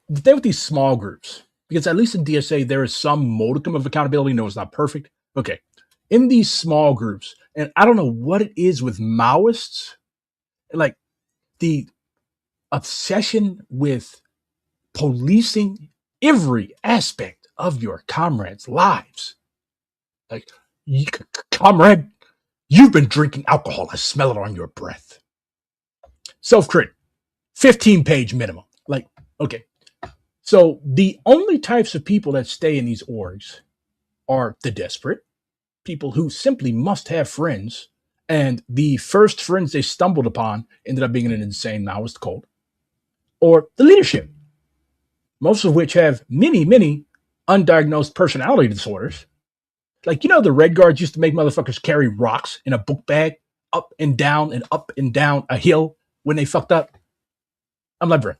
the thing with these small groups, because at least in DSA there is some modicum of accountability. No, it's not perfect. Okay, in these small groups, and I don't know what it is with Maoists, like the obsession with policing every aspect of your comrades' lives. Like, comrade, you've been drinking alcohol. I smell it on your breath. Self-crit, 15-page minimum. Like, okay. So the only types of people that stay in these orgs are the desperate, people who simply must have friends, and the first friends they stumbled upon ended up being an insane Maoist cult, or the leadership, most of which have many, many undiagnosed personality disorders. Like, you know, the Red Guards used to make motherfuckers carry rocks in a book bag up and down a hill when they fucked up? I'm like, bro.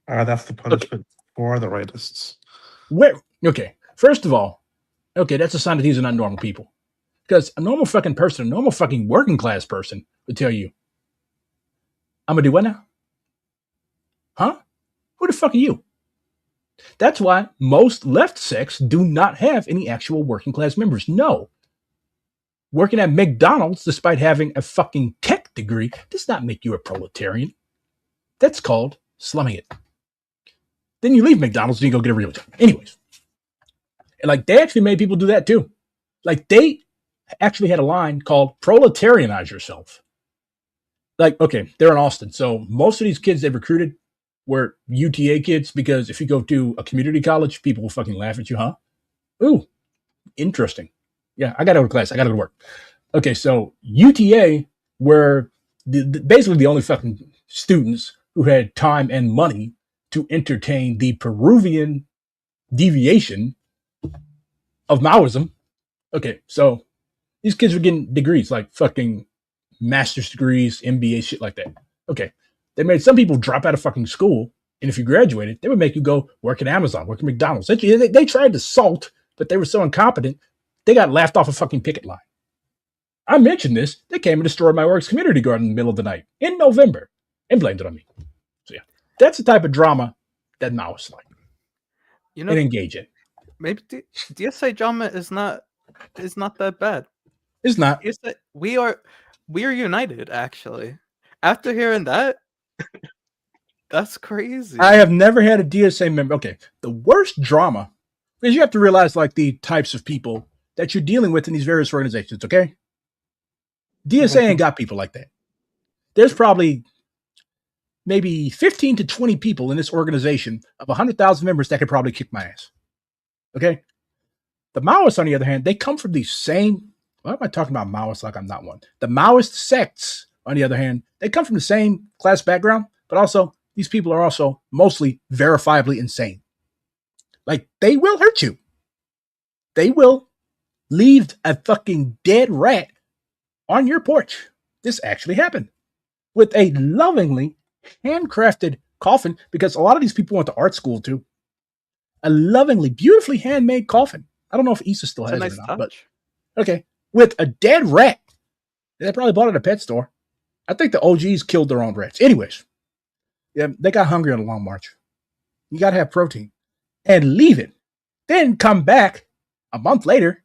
That's the punishment for the rightists. Where? Okay, first of all, okay, that's a sign that these are not normal people. Because a normal fucking person, a normal fucking working class person would tell you, I'm gonna do what now? Huh? Who the fuck are you? That's why most left sects do not have any actual working class members. No. Working at McDonald's, despite having a fucking tech degree, does not make you a proletarian. That's called slumming it. Then you leave McDonald's and you go get a real job. Anyways. And like, they actually made people do that too. Like, they actually had a line called proletarianize yourself. Like, okay, they're in Austin. So most of these kids they recruited were UTA kids, because if you go to a community college, people will fucking laugh at you, huh? Ooh, interesting. Yeah, I got to go to class. I got to go to work. Okay, so UTA were basically the only fucking students who had time and money to entertain the Peruvian deviation of Maoism. Okay, so these kids were getting degrees, like fucking master's degrees, MBA, shit like that. Okay, they made some people drop out of fucking school, and if you graduated, they would make you go work at Amazon, work at McDonald's. They tried to salt, but they were so incompetent, they got laughed off a fucking picket line. I mentioned this. They came and destroyed my work's community garden in the middle of the night in November and blamed it on me. So yeah, that's the type of drama that Maoists like, You know, and engage in. maybe DSA drama is not that bad. It's not. DSA, we are united, actually. After hearing that, that's crazy. I have never had a DSA member. Okay, the worst drama, because you have to realize like the types of people that you're dealing with in these various organizations, okay? DSA ain't got people like that. There's probably maybe 15 to 20 people in this organization of 100,000 members that could probably kick my ass. Okay? The Maoists, on the other hand, they come from these same why am I talking about Maoists like I'm not one? The Maoist sects, on the other hand, they come from the same class background, but also these people are also mostly verifiably insane. Like, they will hurt you. They will leave a fucking dead rat on your porch. This actually happened with a lovingly handcrafted coffin, because a lot of these people went to art school too. A lovingly, beautifully handmade coffin. I don't know if Issa still It's has a it nice or not, touch. but okay, with a dead rat. They probably bought it at a pet store. I think the OGs killed their own rats. Anyways, yeah, they got hungry on a long march. You got to have protein and leave it. Then come back a month later.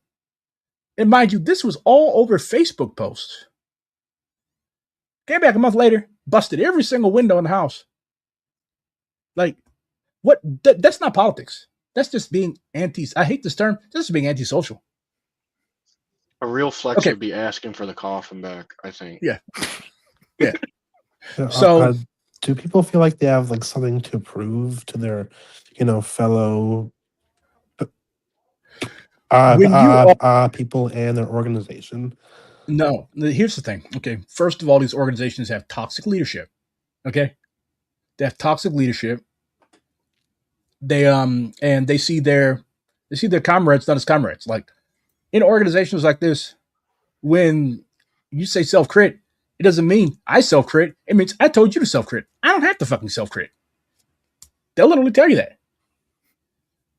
And mind you, this was all over Facebook posts. Came back a month later, busted every single window in the house. Like, what? That's not politics. That's just being I hate this term. This is being antisocial. A real flex Okay. would be asking for the coffin back, I think. Yeah. Yeah. Yeah, So, do people feel like they have like something to prove to their, fellow when you people and their organization? no, here's the thing. Okay. First of all, these organizations have toxic leadership. Okay. They have toxic leadership. And they see their comrades not as comrades. Like, in organizations like this, when you say self crit, it doesn't mean I self crit. It means I told you to self crit. I don't have to fucking self crit. They'll literally tell you that.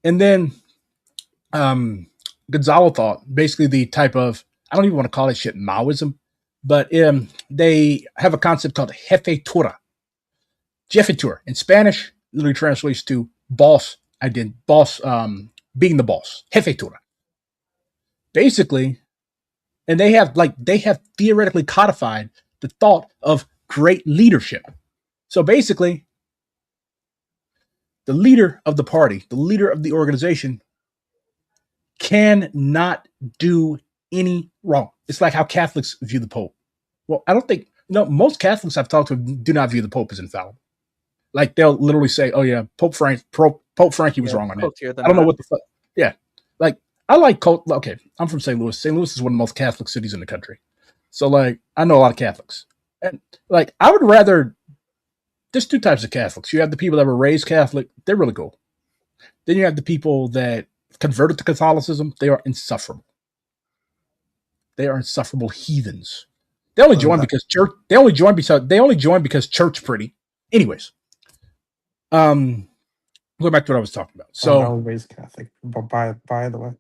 And then Gonzalo thought, basically the type of, I don't even want to call it shit Maoism, but they have a concept called jefatura. Jefatura in Spanish literally translates to boss, being the boss. Jefatura. Basically, and they have theoretically codified the thought of great leadership. So basically, the leader of the party, the leader of the organization, cannot do any wrong. It's like how Catholics view the Pope. Well, I don't think, most Catholics I've talked to do not view the Pope as infallible. Like, they'll literally say, "Oh yeah, Pope Frankie was wrong on that." I don't know what the fuck. Yeah, like, I like cult. Okay, I'm from St. Louis. St. Louis is one of the most Catholic cities in the country. So, like, I know a lot of Catholics, and like, I would rather. There's two types of Catholics. You have the people that were raised Catholic; they're really cool. Then you have the people that converted to Catholicism. They are insufferable. They are insufferable heathens. They only join because church. They only join because church pretty. Anyways, going back to what I was talking about. So, I was raised Catholic, but by the way.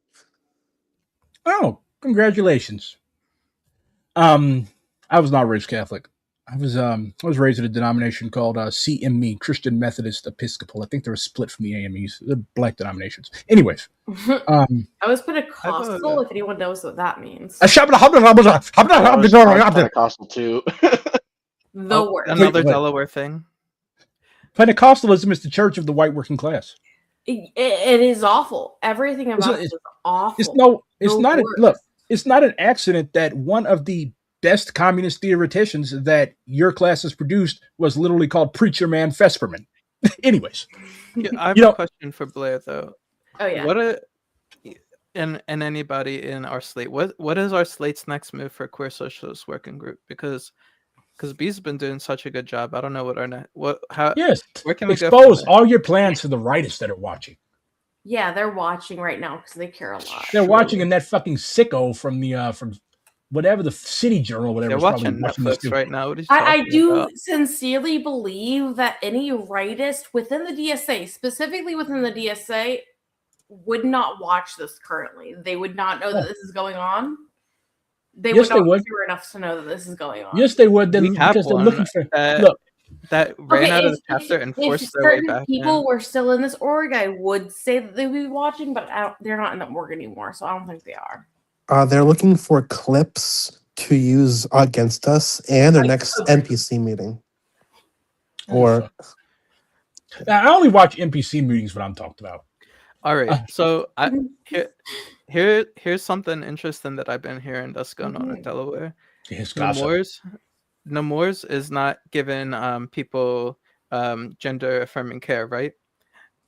Oh, congratulations. I was not raised Catholic. I was raised in a denomination called CME, Christian Methodist Episcopal. I think they were split from the AMEs. They're black denominations. Anyways, I was Pentecostal, if anyone knows what that means. I was Pentecostal too. The worst. Another Delaware thing. Pentecostalism is the church of the white working class. It is awful. Everything about it is awful. It's not an accident that one of the best communist theoreticians that your class has produced was literally called Preacher Man Fesperman. Anyways. Yeah, I have a question for Blair, though. Oh, yeah. And anybody in our slate, what is our slate's next move for Queer Socialist Working Group? Because B's been doing such a good job. I don't know where can we expose all your plans for the rightists that are watching. Yeah, they're watching right now because they care a lot. They're watching, and that fucking sicko from whatever the City Journal, whatever. They're watching Netflix right now. What are you talking do about? Sincerely believe that any rightist within the DSA, specifically within the DSA, would not watch this currently. They would not know that this is going on. They would not be sure enough to know that this is going on. Yes, they would. Because they're looking for that ran out of the chapter and forced their way back. People were still in this org, I would say that they would be watching, but they're not in the org anymore, so I don't think they are. They're looking for clips to use against us and their next NPC meeting. I only watch NPC meetings when I'm talked about. All right, so here's something interesting that I've been hearing that's going on in Delaware. Nemours is not giving people gender affirming care, right?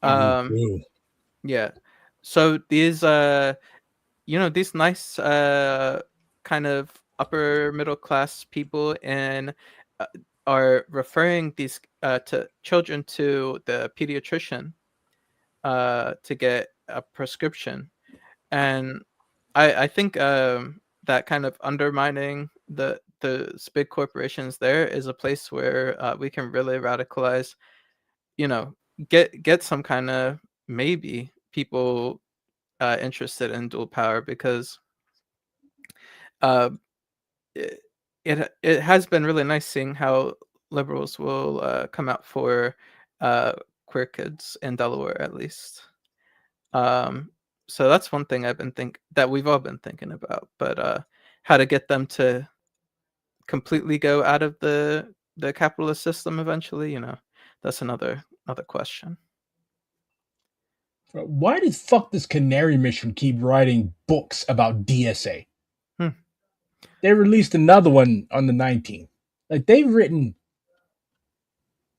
Yeah. So these these nice kind of upper middle class people and are referring these to children to the pediatrician to get a prescription. And I think that kind of undermining the big corporations there is a place where we can really radicalize, get some kind of maybe people interested in dual power, because it, it has been really nice seeing how liberals will come out for queer kids in Delaware, at least. So that's one thing that we've all been thinking about, but how to get them to completely go out of the capitalist system eventually, that's another question. Why the fuck does Canary Mission keep writing books about DSA? They released another one on the 19th. Like, they've written.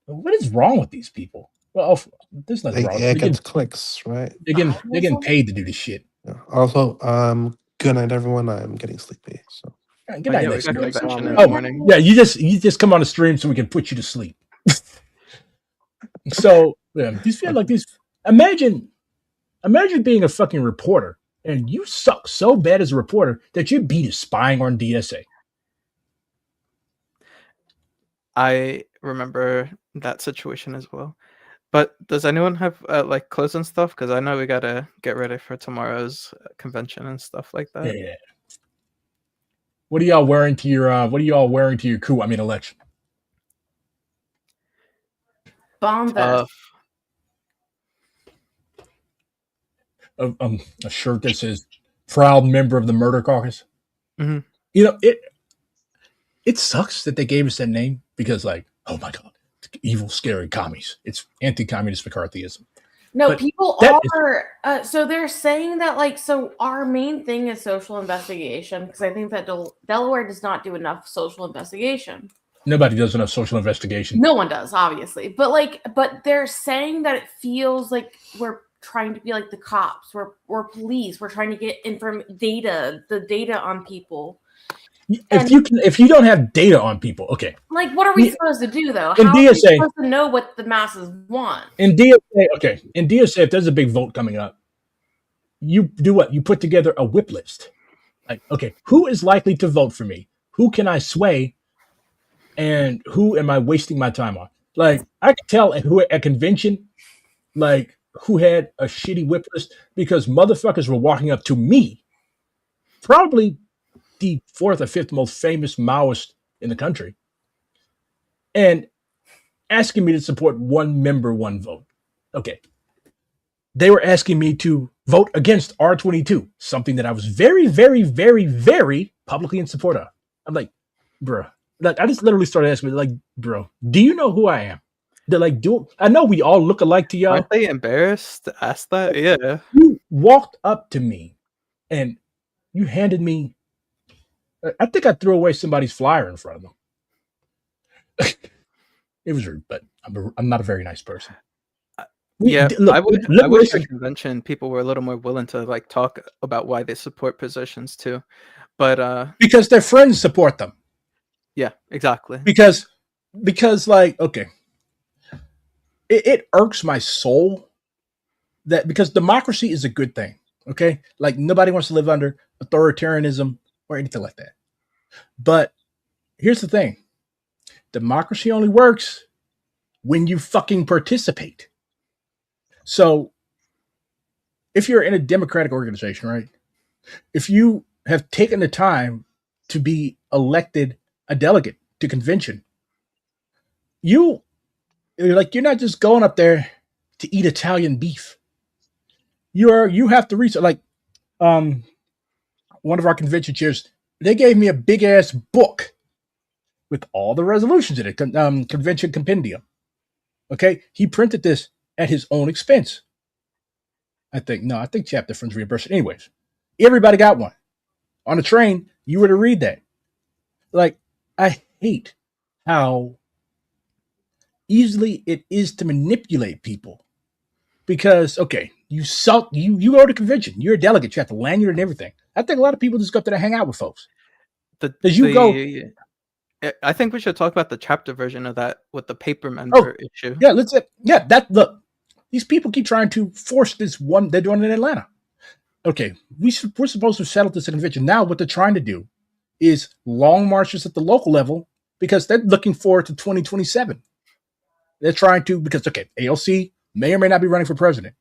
What is wrong with these people? Well, there's nothing wrong. It gets clicks, right? They're getting paid to do this shit. Yeah. Also, good night, everyone. I'm getting sleepy. So Good night, Yeah, we listeners. got convention in Oh, the morning. yeah, you just come on the stream so we can put you to sleep. So these feel like these. Imagine being a fucking reporter and you suck so bad as a reporter that you beat is spying on DSA. I remember that situation as well. But does anyone have like clothes and stuff? Because I know we gotta get ready for tomorrow's convention and stuff like that. Yeah. What are y'all wearing to your coup? I mean, election. Bomb vest. A shirt that says "Proud member of the Murder Caucus." Mm-hmm. It sucks that they gave us that name because, like, oh my god, evil, scary commies. It's anti-communist McCarthyism. No, But people are. So they're saying that, like, so our main thing is social investigation, because I think that Delaware does not do enough social investigation. Nobody does enough social investigation. No one does, obviously. But they're saying that it feels like we're trying to be like the cops. We're police. We're trying to get the data on people. If you don't have data on people, okay. Like, what are we supposed to do, though? In How DSA, are we supposed to know what the masses want? In DSA, if there's a big vote coming up, you do what? You put together a whip list. Like, okay, who is likely to vote for me? Who can I sway? And who am I wasting my time on? Like, I could tell who at convention, like, who had a shitty whip list because motherfuckers were walking up to me, probably the fourth or fifth most famous Maoist in the country, and asking me to support one member, one vote. Okay. They were asking me to vote against R22, something that I was very, very, very, very publicly in support of. I'm like, bro, like, I just literally started asking me, like, bro, do you know who I am? They're like, I know we all look alike to y'all. Aren't they embarrassed to ask that? Yeah. You walked up to me and you handed me, I think I threw away somebody's flyer in front of them. It was rude, but I'm not a very nice person. Yeah, look, I wish at convention people were a little more willing to like talk about why they support positions too, but because their friends support them. Yeah, exactly. Because like, okay, it irks my soul that because democracy is a good thing. Okay, like nobody wants to live under authoritarianism or anything like that. But here's the thing: democracy only works when you fucking participate. So if you're in a democratic organization, right? If you have taken the time to be elected a delegate to convention, you're not just going up there to eat Italian beef. You have to research. Like, one of our convention chairs, they gave me a big ass book with all the resolutions in it, convention compendium. Okay, he printed this at his own expense. I think chapter funds reimbursed. Anyways, everybody got one. On the train, you were to read that. Like, I hate how easily it is to manipulate people. Because, okay, you go to convention, you're a delegate, you have the lanyard and everything. I think a lot of people just go up there to hang out with folks. Because you go, I think we should talk about the chapter version of that with the paper member issue. yeah, look, these people keep trying to force this one. They're doing it in Atlanta. Okay, we're supposed to settle this at convention. Now, what they're trying to do is long marches at the local level because they're looking forward to 2027. They're trying to, because, okay, AOC may or may not be running for president.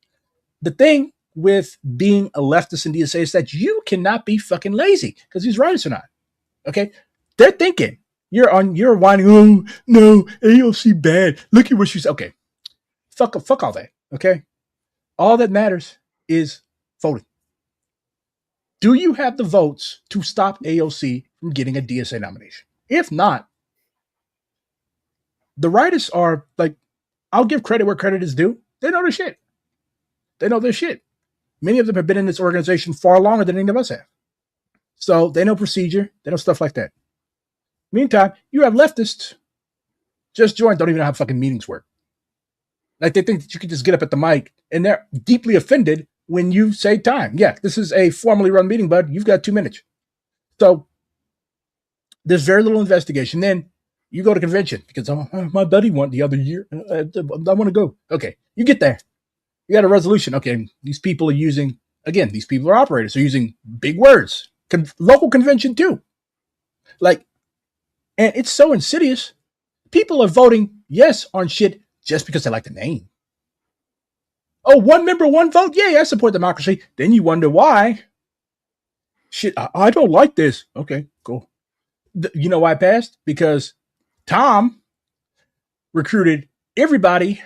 The thing with being a leftist in DSA is that you cannot be fucking lazy because these writers are not. Okay? They're thinking. You're whining, oh, no, AOC bad. Look at what she's, okay. Fuck all that, okay? All that matters is voting. Do you have the votes to stop AOC from getting a DSA nomination? If not, the writers are like, I'll give credit where credit is due. They know their shit. They know their shit. Many of them have been in this organization far longer than any of us have. So they know procedure. They know stuff like that. Meantime, you have leftists just joined, don't even know how fucking meetings work. Like they think that you can just get up at the mic and they're deeply offended when you say time. Yeah, this is a formally run meeting, bud. You've got 2 minutes. So there's very little investigation. Then you go to convention because my buddy went the other year. I want to go. Okay, you get there. You got a resolution. Okay, these people are using, again, these people are operators. They're using big words. Local convention too. Like, and it's so insidious. People are voting yes on shit just because they like the name. Oh, one member, one vote? Yeah, I support democracy. Then you wonder why. Shit, I don't like this. Okay, cool. You know why I passed? Because Tom recruited everybody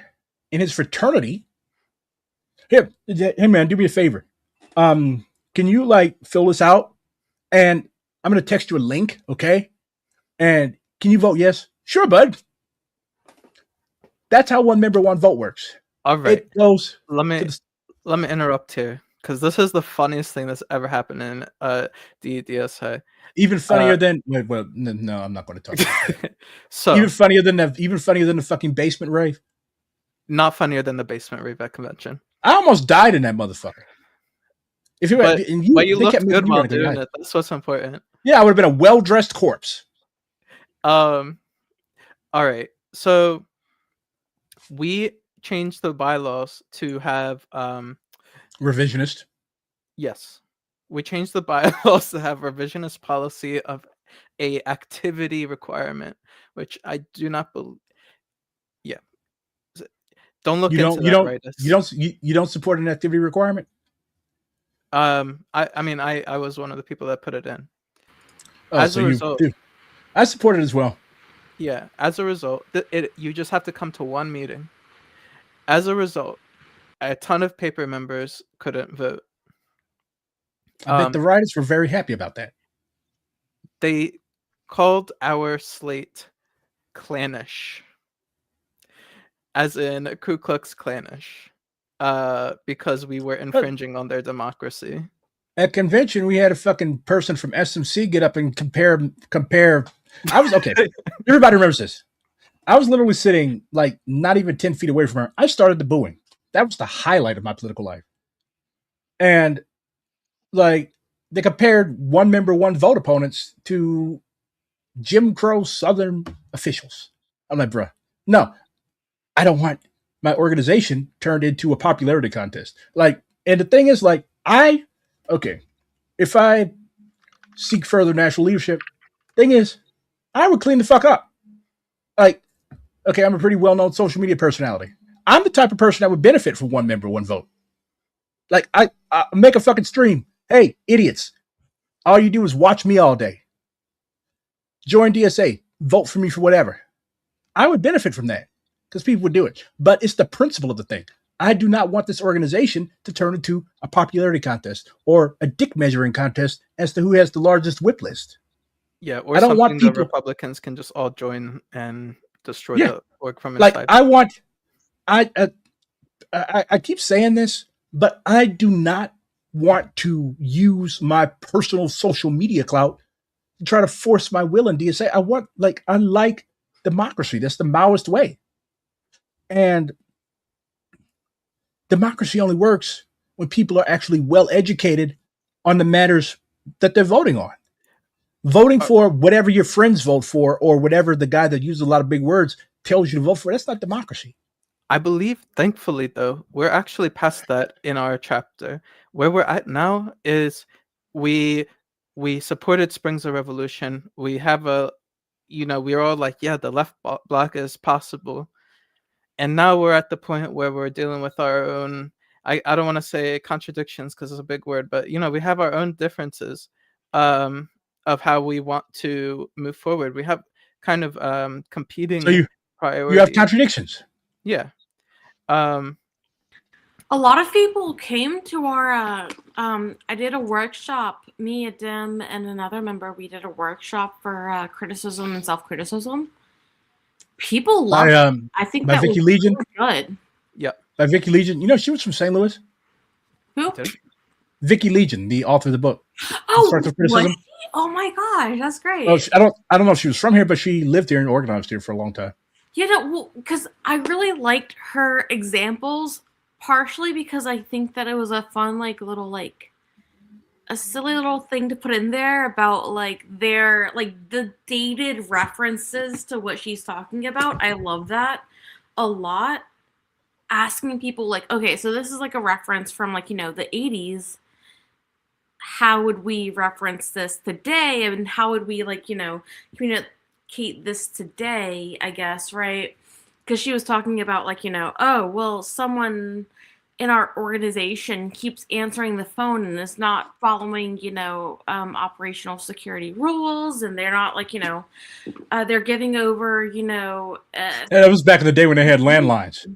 in his fraternity. Hey man, do me a favor. Can you like fill this out? And I'm gonna text you a link, okay? And can you vote yes? Sure, bud. That's how one member, one vote works. All right. It goes. Let me interrupt here because this is the funniest thing that's ever happened in DSA. Even funnier than well, no, I'm not going to talk about that. So even funnier than the fucking basement rave. Not funnier than the basement rave at convention. I almost died in that motherfucker. If but you looked good while doing it. That's what's important. Yeah, I would have been a well-dressed corpse. All right. So we changed the bylaws to have revisionist. Yes. We changed the bylaws to have revisionist policy of a activity requirement, which I do not believe. Yeah. Don't look into that, right? You don't support an activity requirement? I mean I was one of the people that put it in. As a result, I support it as well. Yeah, as a result, you just have to come to one meeting. As a result, a ton of paper members couldn't vote. I bet the writers were very happy about that. They called our slate clannish, as in Ku Klux Klanish, because we were infringing on their democracy. At convention, we had a fucking person from SMC get up and compare. I was okay. Everybody remembers this. I was literally sitting like not even 10 feet away from her. I started the booing. That was the highlight of my political life. And like they compared one member, one vote opponents to Jim Crow Southern officials. I'm like, bruh, no, I don't want my organization turned into a popularity contest. Like, and the thing is, like, if I seek further national leadership, thing is, I would clean the fuck up. Like, okay, I'm a pretty well-known social media personality. I'm the type of person that would benefit from one member, one vote. Like, I make a fucking stream. Hey, idiots. All you do is watch me all day. Join DSA. Vote for me for whatever. I would benefit from that because people would do it. But it's the principle of the thing. I do not want this organization to turn into a popularity contest or a dick measuring contest as to who has the largest whip list. Yeah, or I don't want people, the Republicans can just all join and destroy the org from inside. Like I keep saying this, but I do not want to use my personal social media clout to try to force my will in DSA. I like democracy. That's the Maoist way. And democracy only works when people are actually well educated on the matters that they're voting on. Voting for whatever your friends vote for, or whatever the guy that uses a lot of big words tells you to vote for, that's not democracy. I believe, thankfully, though, we're actually past that in our chapter. Where we're at now is we supported Springs of Revolution. We have we're all like, yeah, the left block is possible. And now we're at the point where we're dealing with our own, I don't want to say contradictions because it's a big word, but, we have our own differences of how we want to move forward. We have kind of competing So you priorities. have contradictions. Yeah. A lot of people came to our I did a workshop, me, Adim, and another member, we did a workshop for criticism and self-criticism. People love it. I think by that Vicky was Legion. really good. Yep. By Vicky Legion. She was from St. Louis. Who? Vicky Legion, the author of the book. Oh, was she? Oh my gosh, that's great. Well, I don't know if she was from here, but she lived here and organized here for a long time. Because I really liked her examples, partially because I think that it was a fun, a silly little thing to put in there about the dated references to what she's talking about. I love that a lot. Asking people okay, so this is a reference from the 80s. How would we reference this today, and how would we communicate this today, I guess, right? Because she was talking about oh, well, someone in our organization keeps answering the phone and is not following operational security rules, and they're not they're giving over that was back in the day when they had landlines.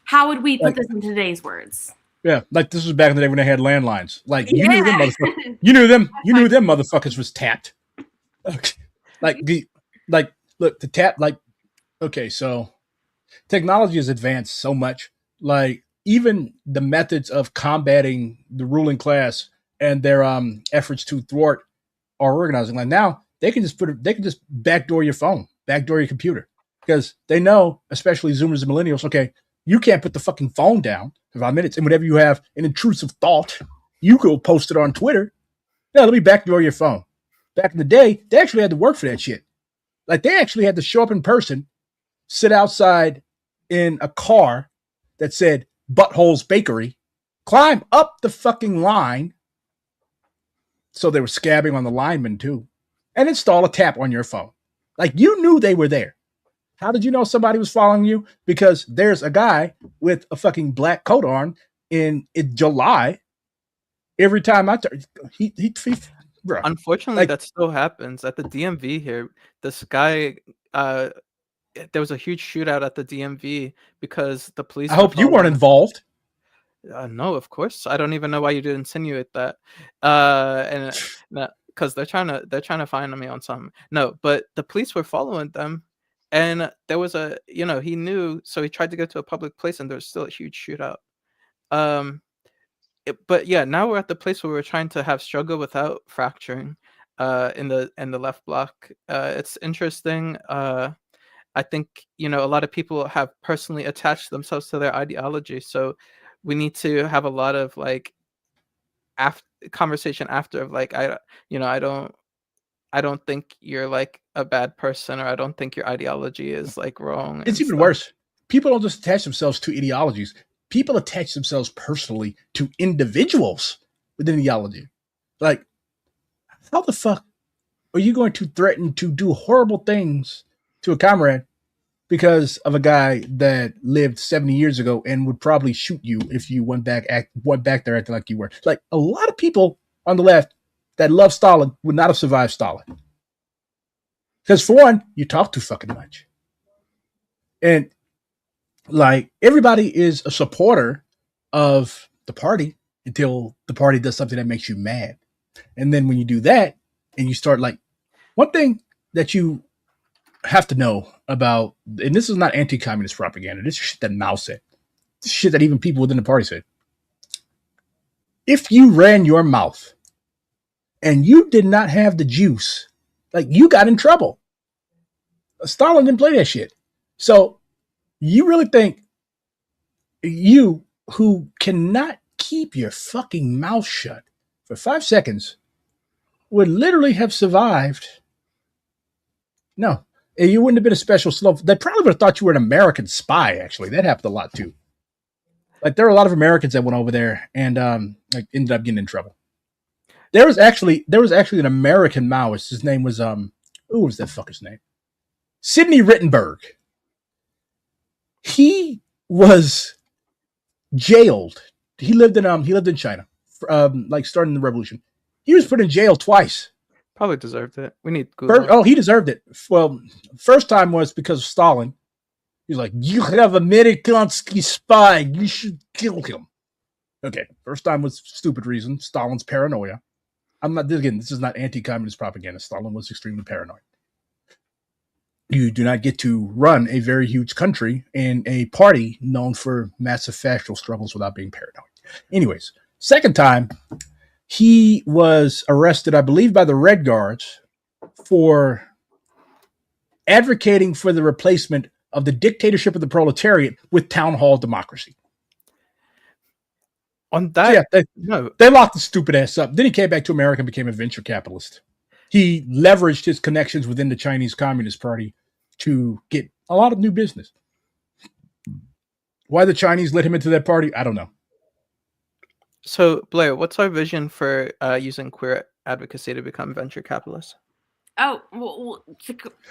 How would we put this in today's words? Yeah, this was back in the day when they had landlines. You knew them motherfuckers. You knew them motherfuckers was tapped. Okay. Look, the tap, okay, so technology has advanced so much. Even the methods of combating the ruling class and their efforts to thwart our organizing. Now they can just backdoor your phone, backdoor your computer, because they know, especially Zoomers and millennials, okay, you can't put the fucking phone down for 5 minutes, and whenever you have an intrusive thought, you go post it on Twitter. Yeah, let me backdoor your phone. Back in the day, they actually had to work for that shit. They actually had to show up in person, sit outside in a car that said Butthole's Bakery, climb up the fucking line, so they were scabbing on the lineman too, and install a tap on your phone. You knew they were there. How did you know somebody was following you? Because there's a guy with a fucking black coat on in July. Every time I turn, he bro. Unfortunately, that still happens at the DMV here. This guy, there was a huge shootout at the DMV because the police. I hope you weren't involved. No, of course. I don't even know why you did insinuate that. And because they're trying to find me on something. No, but the police were following them. And there was he knew, so he tried to go to a public place, and there was still a huge shootout. But yeah, now we're at the place where we're trying to have struggle without fracturing in the left block. It's interesting. I think, a lot of people have personally attached themselves to their ideology. So we need to have a lot of conversation after of I don't think you're a bad person, or I don't think your ideology is wrong. It's even worse. People don't just attach themselves to ideologies. People attach themselves personally to individuals with an ideology. How the fuck are you going to threaten to do horrible things to a comrade because of a guy that lived 70 years ago and would probably shoot you if you went back there acting like you were? A lot of people on the left that love Stalin would not have survived Stalin. Because for one, you talk too fucking much. And everybody is a supporter of the party until the party does something that makes you mad. And then when you do that and you start one thing that you have to know about, and this is not anti-communist propaganda, this is shit that Mao said. This is shit that even people within the party said. If you ran your mouth and you did not have the juice, you got in trouble. Stalin didn't play that shit. So you really think you, who cannot keep your fucking mouth shut for 5 seconds, would literally have survived. No, you wouldn't have been a special slow. They probably would have thought you were an American spy. Actually, that happened a lot too. Like there were a lot of Americans that went over there and like ended up getting in trouble. There was actually an American Maoist. His name was who was that fucker's name? Sidney Rittenberg. He was jailed. He lived in China, like starting the revolution. He was put in jail twice. Probably deserved it. We need Google. He deserved it. Well, first time was because of Stalin. He's like, you have American spy. You should kill him. Okay, first time was stupid reason. Stalin's paranoia. This is not anti-communist propaganda. Stalin was extremely paranoid. You do not get to run a very huge country and a party known for massive factual struggles without being paranoid. Anyways, second time, he was arrested, I believe, by the Red Guards for advocating for the replacement of the dictatorship of the proletariat with town hall democracy. On that, they locked the stupid ass up. Then he came back to America and became a venture capitalist. He leveraged his connections within the Chinese Communist Party to get a lot of new business. Why the Chinese let him into that party, I don't know. So, Blair, what's our vision for using queer advocacy to become venture capitalists? Oh, well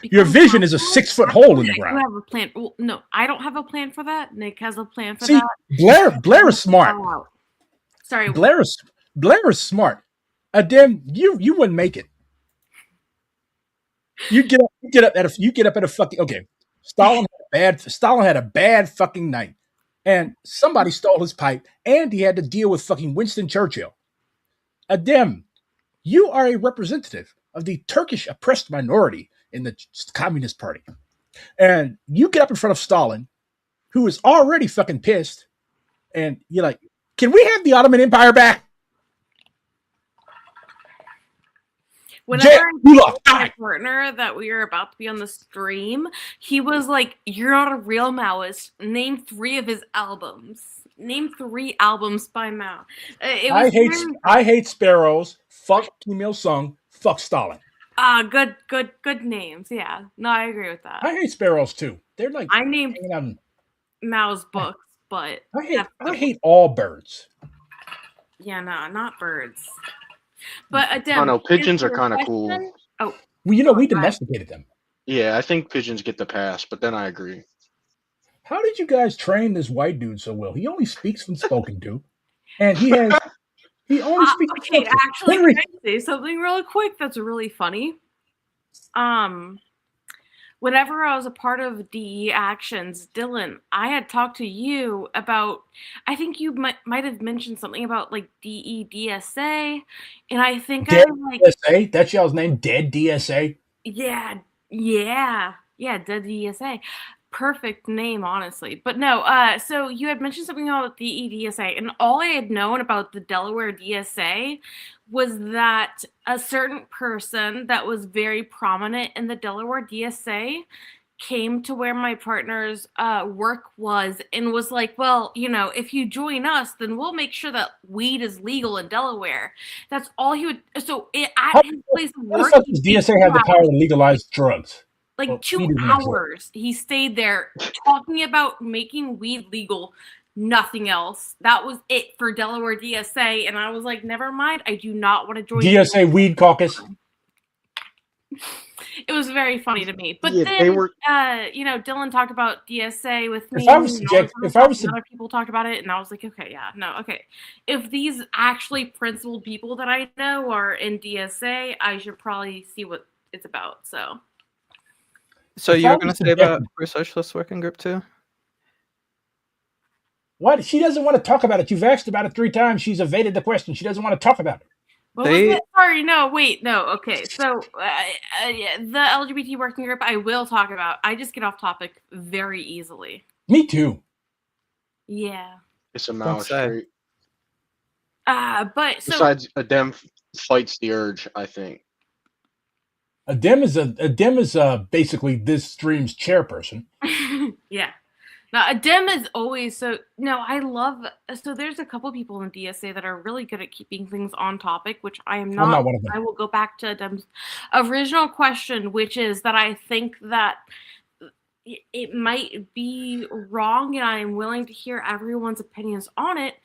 your vision is a 6-foot hole in the ground. I have a plan. Well, no, I don't have a plan for that. Nick has a plan for that. Blair is smart. Sorry, Blair is smart. Damn, you wouldn't make it. You get up at a fucking okay. Stalin had a bad fucking night, and somebody stole his pipe, and he had to deal with fucking Winston Churchill. Adem, you are a representative of the Turkish oppressed minority in the Communist Party, and you get up in front of Stalin, who is already fucking pissed, and you're like, "Can we have the Ottoman Empire back?" Whenever I told my partner that we were about to be on the stream, he was like, "You're not a real Maoist. Name 3 of his albums. Name 3 albums by Mao." I hate sparrows. Fuck Kim Il Sung. Fuck Stalin. Good names. Yeah, no, I agree with that. I hate sparrows too. They're like I named Mao's books, but I hate all birds. Yeah, no, not birds. But I know pigeons are kind of cool. Oh, well, we domesticated them. Yeah, I think pigeons get the pass, but then I agree. How did you guys train this white dude so well? He only speaks when spoken to, and he only speaks. Okay, actually, can I say something real quick that's really funny? Whenever I was a part of DE Actions, Dylan, I had talked to you about, I think you might have mentioned something about like DEDSA, and I think Dead DSA? That's y'all's name? Dead DSA? Yeah, Dead DSA. Perfect name, honestly. But no, so you had mentioned something about DEDSA, and all I had known about the Delaware DSA was that a certain person that was very prominent in the Delaware DSA came to where my partner's work was and was like, well, if you join us, then we'll make sure that weed is legal in Delaware. That's all he would. So at his place of work, does DSA have the power to legalize drugs? Like 2 hours, he stayed there talking about making weed legal. Nothing else. That was it for Delaware DSA, and I was like, never mind. I do not want to join DSA Weed Caucus. It was very funny to me, but yeah, then Dylan talked about DSA with me. Other people talked about it, and I was like, okay. If these actually principled people that I know are in DSA, I should probably see what it's about. So you were going to say about Queer Socialist Working Group too? What? She doesn't want to talk about it. You've asked about it 3 times. She's evaded the question. She doesn't want to talk about it. What was it? Sorry, no, wait, no. Okay, so the LGBT working group I will talk about. I just get off topic very easily. Me too. Yeah. It's a Maoist trait. But so besides, Adem fights the urge, I think. Adem is basically this stream's chairperson. Yeah. Now, a dim is always so. No, I love. So there's a couple people in DSA that are really good at keeping things on topic, which I am I'm not. not one of them. I will go back to Dim's original question, which is that I think that it might be wrong, and I am willing to hear everyone's opinions on it.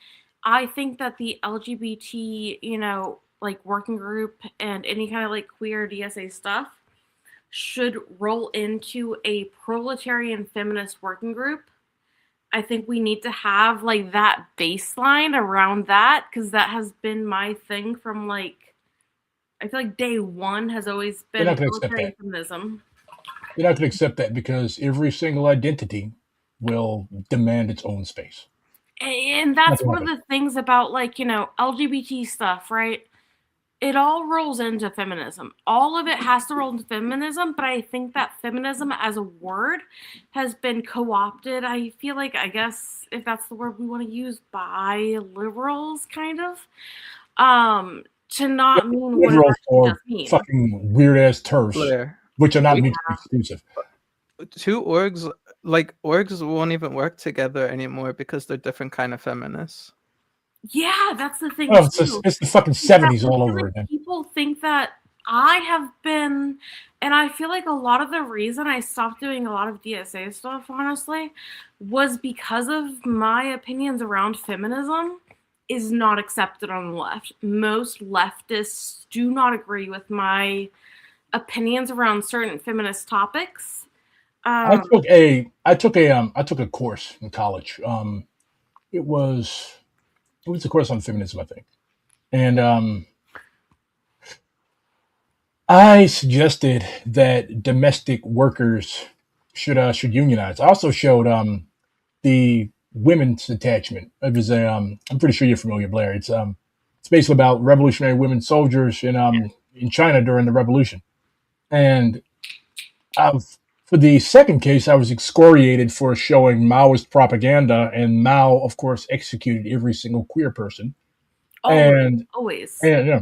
I think that the LGBT, like working group and any kind of like queer DSA stuff should roll into a proletarian feminist working group. I think we need to have like that baseline around that, because that has been my thing from like, I feel like day one has always They're been not going to accept proletarian that. feminism. They're not going to accept that because every single identity will demand its own space. And that's Nothing one of happened. the things about like, LGBT stuff, right? It all rolls into feminism. All of it has to roll into feminism, but I think that feminism as a word has been co-opted. I feel like, I guess, if that's the word we want to use, by liberals, kind of, to not mean what it Liberals actually or does mean. fucking weird ass turfs, Blair, which are not we- mutually exclusive. two orgs, like orgs, won't even work together anymore because they're different kind of feminists. Yeah, that's the thing Oh, too. it's the fucking Yeah, 70s I all feel over like again. people think that I have been, and I feel like a lot of the reason I stopped doing a lot of DSA stuff, honestly, was because of my opinions around feminism is not accepted on the left. Most leftists do not agree with my opinions around certain feminist topics. I took a course in college. It was a course on feminism, I think, and I suggested that domestic workers should unionize. I also showed the women's attachment. It was a I'm pretty sure you're familiar, Blair. It's basically about revolutionary women soldiers in China during the revolution. And for the second case, I was excoriated for showing Maoist propaganda, and Mao, of course, executed every single queer person. Always. Yeah.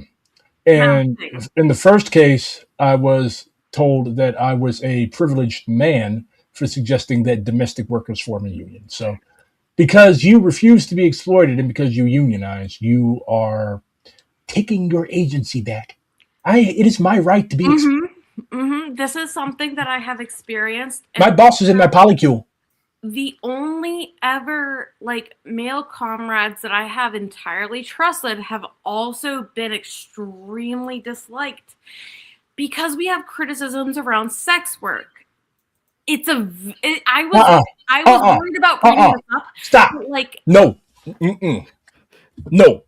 And in the first case, I was told that I was a privileged man for suggesting that domestic workers form a union. So, because you refuse to be exploited and because you unionize, you are taking your agency back. It is my right to be exploited. This is something that I have experienced. My boss is in my polycule. The only ever like male comrades that I have entirely trusted have also been extremely disliked because we have criticisms around sex work. I was worried about bringing this up. Stop. Like no. No.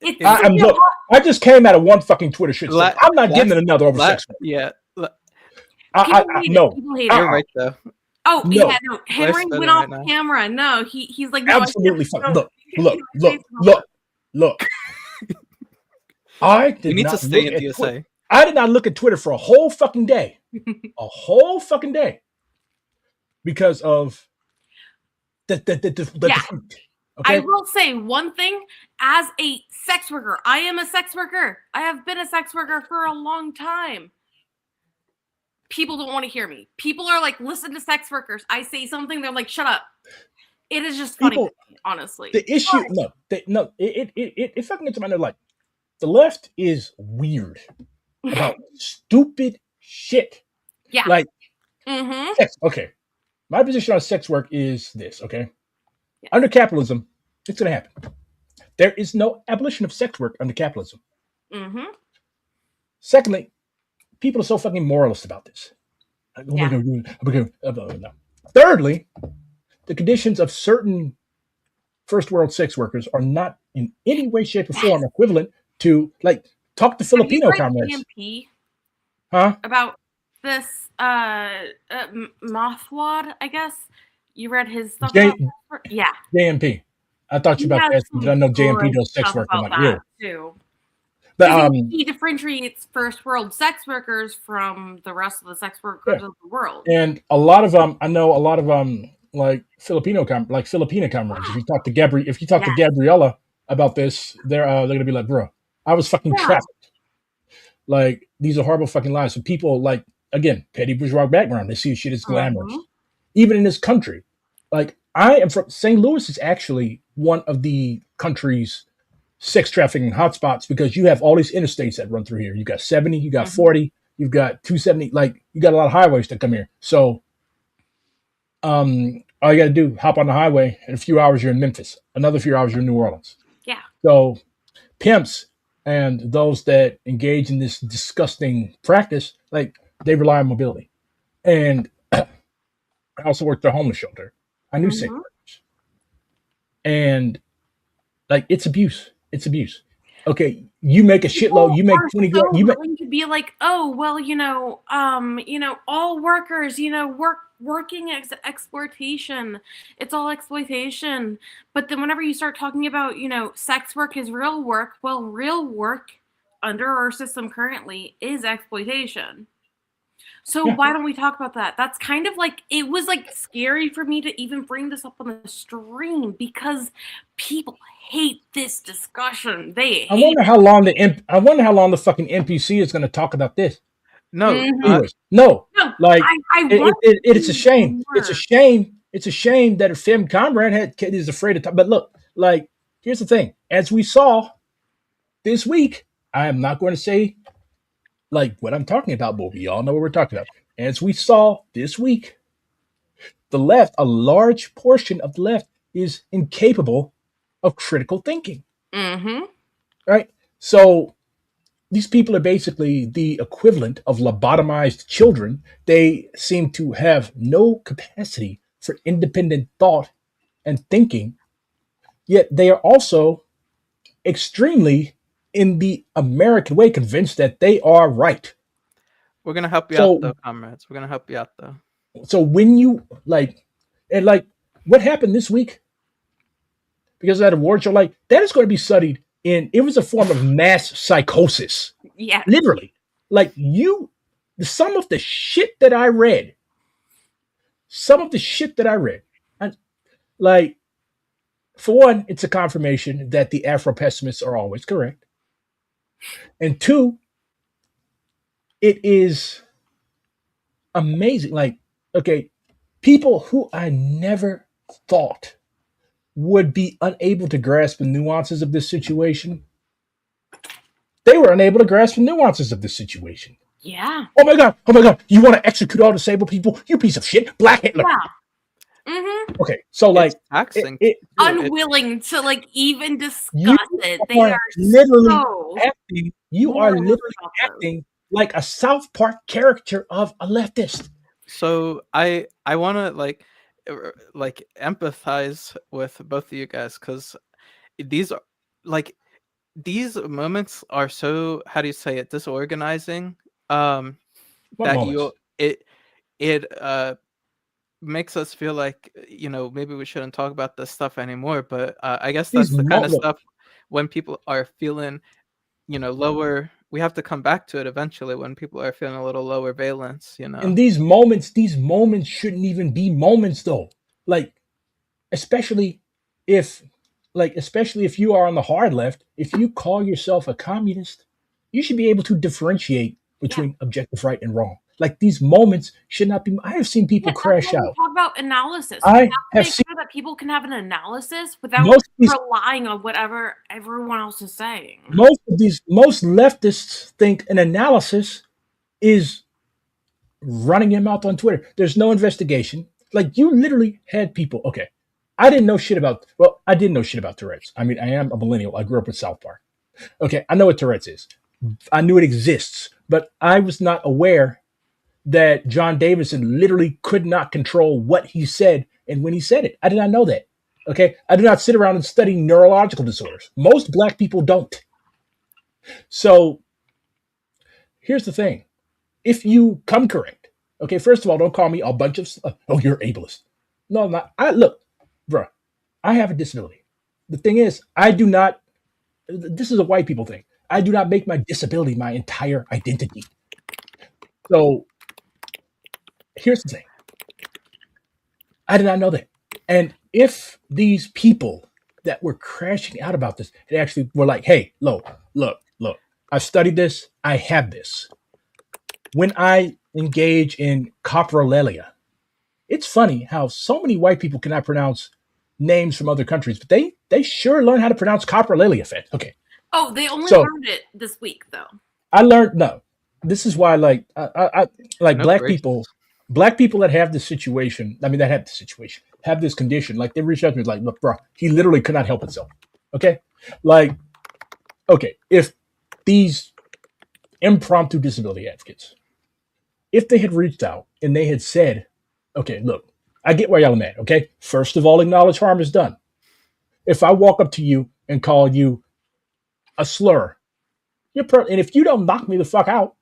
Look, I just came out of one fucking Twitter shit. So I'm not getting another over sex work. Yeah. No. People hate You're right though. Oh No. yeah, no. Henry went off camera. No, he's like, no, absolutely fine. Look. I did need not to stay in look DSA. I did not look at Twitter for a whole fucking day. A whole fucking day. Because of the Okay? I will say one thing. As a sex worker, I am a sex worker. I have been a sex worker for a long time. People don't want to hear me. People are like, listen to sex workers. I say something, they're like, shut up. It is just funny, honestly. The issue, it fucking gets my nerve. Like, the left is weird about stupid shit. Yeah. Like, sex, okay. My position on sex work is this, okay? Yeah. Under capitalism, it's going to happen. There is no abolition of sex work under capitalism. Secondly, people are so fucking moralist about this. Thirdly, the conditions of certain first world sex workers are not in any way, shape, or form equivalent to, like, talk to Filipino comrades. JMP huh? About this Mothwad, I guess. You read his stuff about yeah. JMP. I thought you about that. Did I know JMP does sex work? I'm like, ew. Too. But he differentiates first world sex workers from the rest of the sex workers of the world. And a lot of I know a lot of like Filipina comrades. If you talk to Gabriella about this, they're gonna be like, bro, I was fucking trafficked. Like, these are horrible fucking lies. So people, like, again, petty bourgeois background, they see shit as glamorous. Even in this country, Like I am from St. Louis is actually one of the country's sex trafficking hotspots because you have all these interstates that run through here. You got 70, you got 40, you've got 270. Like you got a lot of highways that come here. So all you got to do, hop on the highway, in a few hours you're in Memphis. Another few hours you're in New Orleans. Yeah. So pimps and those that engage in this disgusting practice, like they rely on mobility. And I also worked at a homeless shelter. I knew sex workers. And like it's abuse. It's abuse. Okay, you make a shitload. You make 20 grand. You make willing to be like, oh well, all workers, working exploitation. It's all exploitation. But then whenever you start talking about, sex work is real work, well, real work under our system currently is exploitation. So why don't we talk about that? That's kind of like, it was like scary for me to even bring this up on the stream because people hate this discussion. I wonder how long the fucking NPC is going to talk about this. No, anyways, no. Like it's a shame. More. It's a shame. It's a shame that a femme comrade is afraid to talk. But look, like here's the thing: as we saw this week, I am not going to say like what I'm talking about, but we all know what we're talking about. As we saw this week, the left, a large portion of the left, is incapable of critical thinking. Right? So these people are basically the equivalent of lobotomized children. They seem to have no capacity for independent thought and thinking, yet they are also extremely, in the American way, convinced that they are right. We're going to help you out, though, comrades. We're going to help you out, though. So when you, what happened this week, because of that award show, like, that is going to be studied it was a form of mass psychosis. Yeah. Literally. Like some of the shit that I read, like, for one, it's a confirmation that the Afro-pessimists are always correct. And two, it is amazing. Like, okay, people who I never thought would be unable to grasp the nuances of this situation. They were unable to grasp the nuances of this situation. Yeah. Oh my God. You want to execute all disabled people? You piece of shit. Black Hitler. Yeah. Okay. So like unwilling to like even discuss it. They are literally acting. You are literally acting like a South Park character of a leftist. So I want to like empathize with both of you guys because these moments are so, how do you say it, disorganizing. That it makes us feel like maybe we shouldn't talk about this stuff anymore. But I guess that's the kind of stuff when people are feeling lower. We have to come back to it eventually when people are feeling a little lower valence, And these moments shouldn't even be moments though. Like, especially if you are on the hard left, if you call yourself a communist, you should be able to differentiate between objective right and wrong. Like, these moments should not be. I have seen people crash out. Talk about analysis. I have seen sure that people can have an analysis without relying on whatever everyone else is saying. Most leftists think an analysis is running your mouth on Twitter. There's no investigation. Like, you literally had people. Okay, I didn't know shit about. Well, I didn't know shit about Tourette's. I mean, I am a millennial. I grew up with South Park. Okay, I know what Tourette's is. I knew it exists, but I was not aware that John Davidson literally could not control what he said and when he said it. I did not know that. Okay, I do not sit around and study neurological disorders. Most Black people don't. So here's the thing. If you come correct, okay, first of all, don't call me a bunch of, you're ableist. No, I'm not. Look, bro, I have a disability. The thing is, this is a white people thing. I do not make my disability my entire identity. So here's the thing. I did not know that. And if these people that were crashing out about this, they actually were like, hey, look, I've studied this. I have this. When I engage in coprolalia, it's funny how so many white people cannot pronounce names from other countries, but they sure learn how to pronounce coprolaliafet. Okay. Oh, they only So learned it this week, though. I learned no. This is why, like, I like No black grace. people that have this situation. I mean, that have the situation, have this condition. Like, they reach out to me, like, look, bro, he literally could not help himself. Okay, like, okay, if these impromptu disability advocates, if they had reached out and they had said, okay, look, I get where y'all are mad. Okay, first of all, acknowledge harm is done. If I walk up to you and call you a slur, and if you don't knock me the fuck out,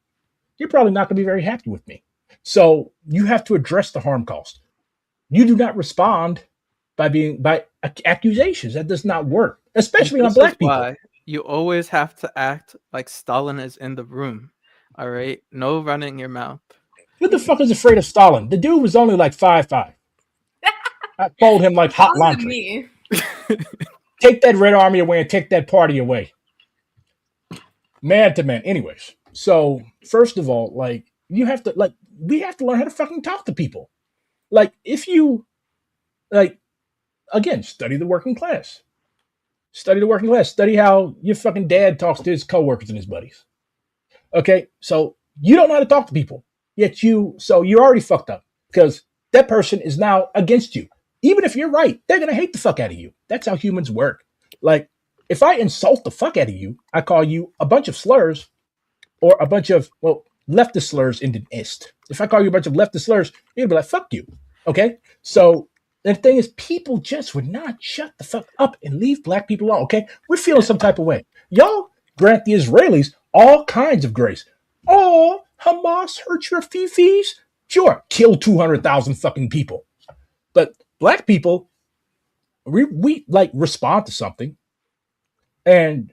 you're probably not going to be very happy with me. So you have to address the harm cost. You do not respond by accusations. That does not work, especially on black people. Why you always have to act like Stalin is in the room. All right, no running your mouth. Who the fuck is afraid of Stalin? The dude was only like 5'5". I told him like hot laundry. Me. Take that Red Army away and take that party away. Man to man. Anyways, so first of all, like, we have to learn how to fucking talk to people. Like, if you, like, again, study the working class. Study the working class. Study how your fucking dad talks to his coworkers and his buddies. Okay, so you don't know how to talk to people, yet you're already fucked up because that person is now against you. Even if you're right, they're gonna hate the fuck out of you. That's how humans work. Like, if I insult the fuck out of you, I call you a bunch of slurs or a bunch of, well, leftist slurs in the ist. If I call you a bunch of leftist slurs, you'll be like, fuck you. Okay? So the thing is, people just would not shut the fuck up and leave black people alone. Okay? We're feeling some type of way. Y'all grant the Israelis all kinds of grace. Oh, Hamas hurt your fifis? Sure, kill 200,000 fucking people. But black people, we like respond to something, and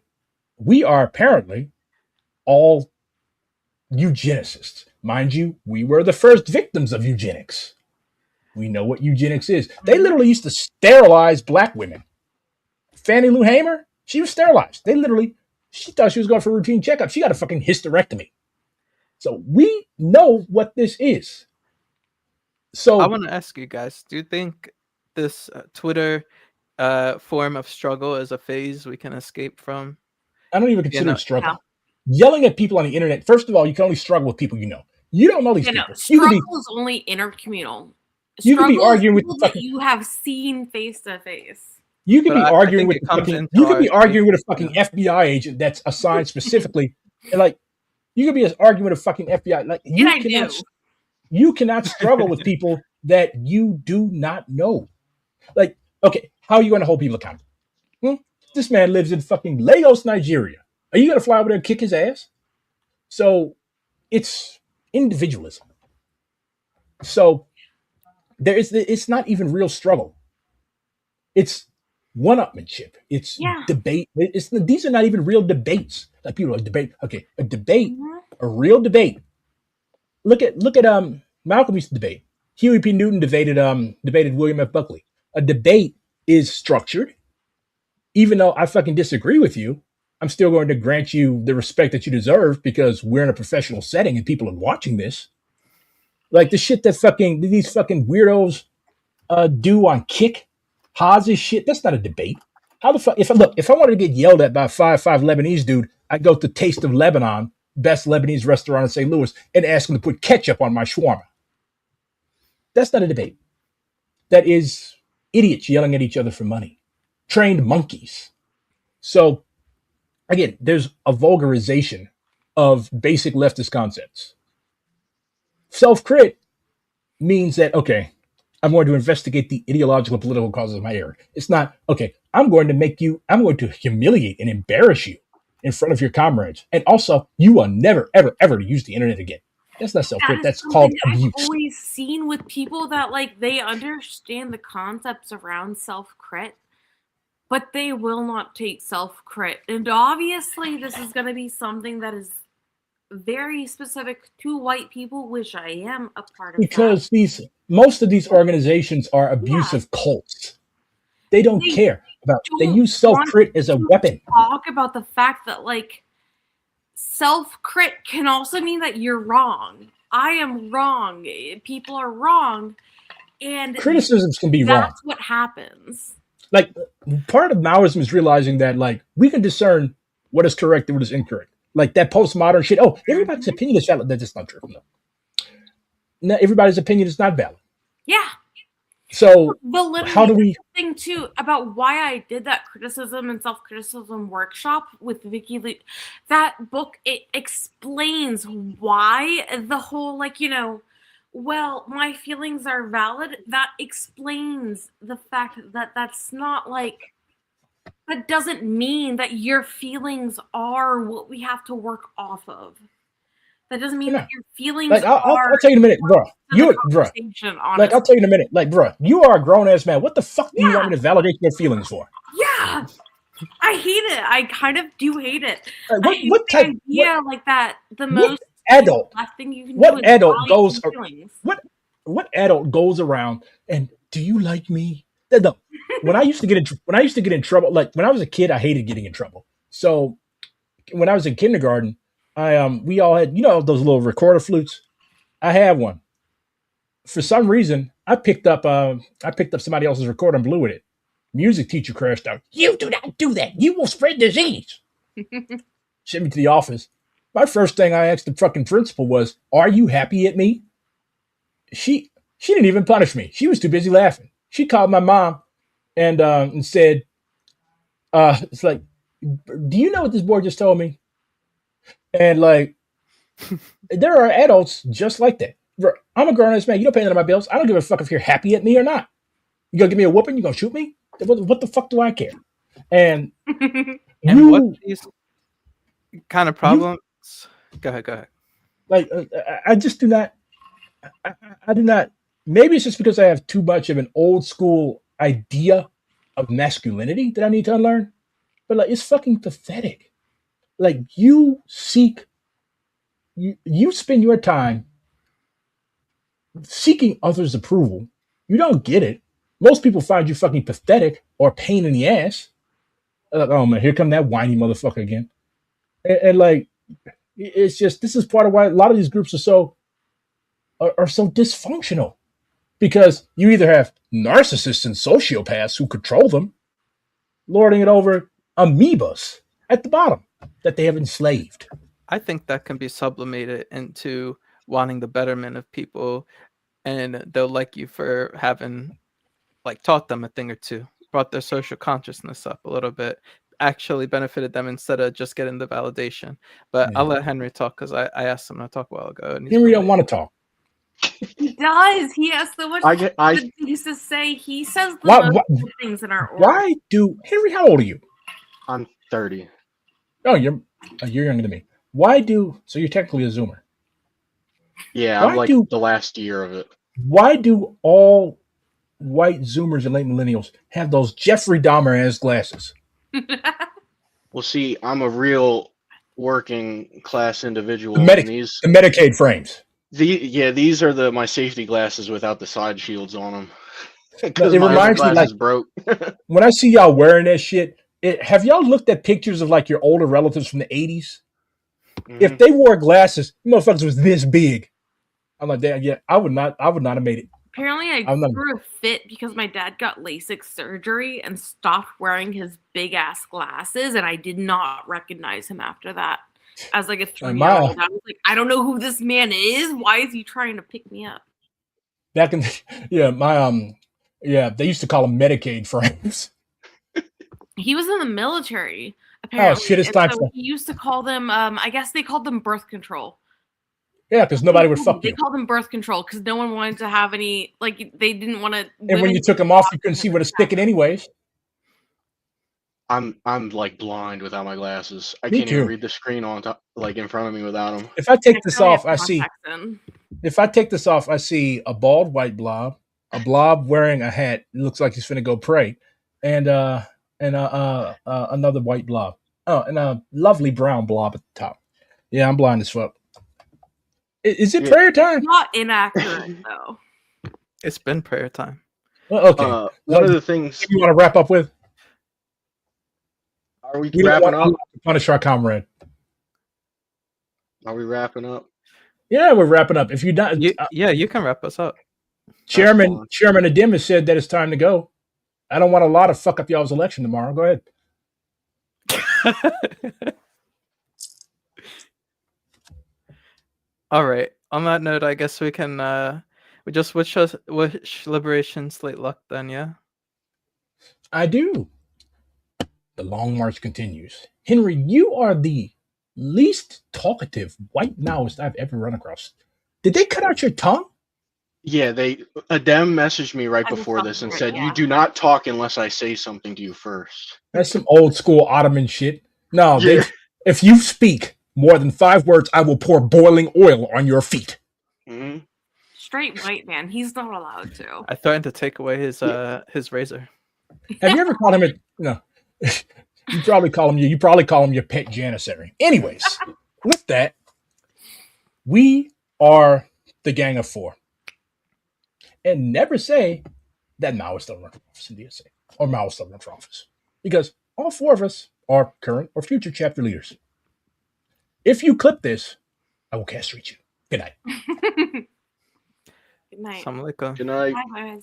we are apparently all eugenicists. Mind you, we were the first victims of eugenics. We know what eugenics is. They literally used to sterilize black women. Fannie Lou Hamer, she was sterilized. She thought she was going for a routine checkup. She got a fucking hysterectomy. So we know what this is. So I want to ask you guys, do you think this Twitter form of struggle is a phase we can escape from? I don't even consider it struggle. No. Yelling at people on the internet, first of all, you can only struggle with people you know. You don't know these people. Struggle is only intercommunal. You could be arguing with people that you have seen face to face. You could be arguing with a fucking FBI agent that's assigned specifically, and like, you could be arguing with a fucking FBI. Like, you cannot struggle with people that you do not know. Like, okay, how are you going to hold people accountable? This man lives in fucking Lagos, Nigeria. Are you going to fly over there and kick his ass? So it's individualism. So it's not even real struggle. It's one-upmanship. It's debate. These are not even real debates. Like, people are debate. Okay, a debate, a real debate. Look at Malcolm used to debate. Huey P. Newton debated William F. Buckley. A debate is structured. Even though I fucking disagree with you, I'm still going to grant you the respect that you deserve because we're in a professional setting and people are watching this. Like, the shit that these fucking weirdos do on Kick, Haz's shit, that's not a debate. How the fuck, if I wanted to get yelled at by a 5'5" Lebanese dude, I'd go to Taste of Lebanon, best Lebanese restaurant in St. Louis, and ask him to put ketchup on my shawarma. That's not a debate. That is idiots yelling at each other for money. Trained monkeys. So, again, there's a vulgarization of basic leftist concepts. Self-crit means that, okay, I'm going to investigate the ideological and political causes of my error. It's not, okay, I'm going to humiliate and embarrass you in front of your comrades. And also, you will never, ever, ever use the internet again. That's not self-crit. That's called abuse. I've always seen with people that, like, they understand the concepts around self-crit, but they will not take self-crit. And obviously, this is going to be something that is very specific to white people, which I am a part of. Because most of these organizations are abusive cults. They don't care about. They use self-crit as a weapon. Talk about the fact that, like, self-crit can also mean that you're wrong. I am wrong. People are wrong. And criticisms can be wrong. that's what happens. Like, part of Maoism is realizing that, like, we can discern what is correct and what is incorrect. Like that postmodern shit. Oh, everybody's opinion is valid. That's not true. No, everybody's opinion is not valid. Yeah. So Validity how do we? Thing too about why I did that criticism and self-criticism workshop with Vicky Lee. That book, it explains why the whole, like, you know, well, my feelings are valid. That explains the fact that that's not like, that doesn't mean that your feelings are what we have to work off of. That doesn't mean that your feelings like, I'll are. tell you in a minute, bro. Like, I'll tell you in a minute. Like, bro, you are a grown ass man. What the fuck do you want me to validate your feelings for? Yeah, I hate it. I kind of do hate it. Like, what type? Yeah, like that. The most adult. Last thing you can what do is adult goes? Feelings. What adult goes around and do you like me? No. When I used to get in trouble, like when I was a kid, I hated getting in trouble. So when I was in kindergarten, we all had, you know, those little recorder flutes. I had one. For some reason, I picked up somebody else's recorder and blew with it. Music teacher crashed out. You do not do that. You will spread disease. Sent me to the office. My first thing I asked the fucking principal was, "Are you happy at me?" She didn't even punish me. She was too busy laughing. She called my mom and said, "It's like, do you know what this boy just told me?" And like, there are adults just like that. I'm a grown-ass man. You don't pay none of my bills. I don't give a fuck if you're happy at me or not. You gonna give me a whooping? You gonna shoot me? What the fuck do I care? And what these kind of problems? Go ahead. Like, I just do not. I do not. Maybe it's just because I have too much of an old school idea of masculinity that I need to unlearn. But like, it's fucking pathetic. Like, you spend your time seeking others' approval. You don't get it. Most people find you fucking pathetic or a pain in the ass. Like, oh man, here come that whiny motherfucker again. And like, it's just, this is part of why a lot of these groups are so dysfunctional, because you either have narcissists and sociopaths who control them, lording it over amoebas at the bottom that they have enslaved. I think that can be sublimated into wanting the betterment of people, and they'll like you for having like taught them a thing or two, brought their social consciousness up a little bit, actually benefited them instead of just getting the validation. But I'll let Henry talk, because I asked him to talk a while ago. And Henry don't want to talk. He does. He has so much good things to say. He says the most good things in our org. Henry, how old are you? I'm 30. Oh, you're younger than me. So you're technically a Zoomer. Yeah, I'm like the last year of it. Why do all white Zoomers and late millennials have those Jeffrey Dahmer-ass glasses? Well, see, I'm a real working class individual. The Medicaid frames. These are my safety glasses without the side shields on them. Because it reminds me, like, broke. When I see y'all wearing that shit, have y'all looked at pictures of like your older relatives from the 80s? Mm-hmm. If they wore glasses, motherfuckers was this big. I'm like, yeah, I would not have made it. Apparently, I grew a fit because my dad got LASIK surgery and stopped wearing his big ass glasses, and I did not recognize him after that. As like a 3-year-old, I was like, I don't know who this man is. Why is he trying to pick me up? They used to call them Medicaid frames. He was in the military, apparently. Oh shit, it's time for. He used to call them. I guess they called them birth control. Yeah, because nobody would fuck you. They called them birth control because no one wanted to have any. Like, they didn't want to. And when you took them off, you couldn't see where to stick it, anyways. I'm like blind without my glasses. I can't even read the screen on top, like in front of me without them. If I take this off, I see. If I take this off, I see a bald white blob, a blob wearing a hat. It looks like he's finna go pray, and another white blob. Oh, and a lovely brown blob at the top. Yeah, I'm blind as fuck. Is it prayer time? Not inaccurate though. It's been prayer time. Well, okay. One of the things you want to wrap up with. Are we wrapping up? To punish our comrade. Are we wrapping up? Yeah, we're wrapping up. If you're not, you can wrap us up. Chairman Adim has said that it's time to go. I don't want a lot to fuck up y'all's election tomorrow. Go ahead. All right. On that note, I guess we can we just wish Liberation Slate luck then, yeah? I do. The long march continues. Henry, you are the least talkative white Maoist I've ever run across. Did they cut out your tongue? Yeah, Adem messaged me right before this and said, "You do not talk unless I say something to you first." That's some old school Ottoman shit. No, Yeah. if you speak more than 5 words, I will pour boiling oil on your feet. Mm-hmm. Straight white man. He's not allowed to. I threatened to take away his razor. Have you ever called him no? You probably call him your pet janissary. Anyways, with that, we are the Gang of Four. And never say that Maoists don't run for office in DSA or Maoists don't run for office. Because all 4 of us are current or future chapter leaders. If you clip this, I will castrate you. Good night. Good night. Assalamu alaikum. Good night. Bye, guys.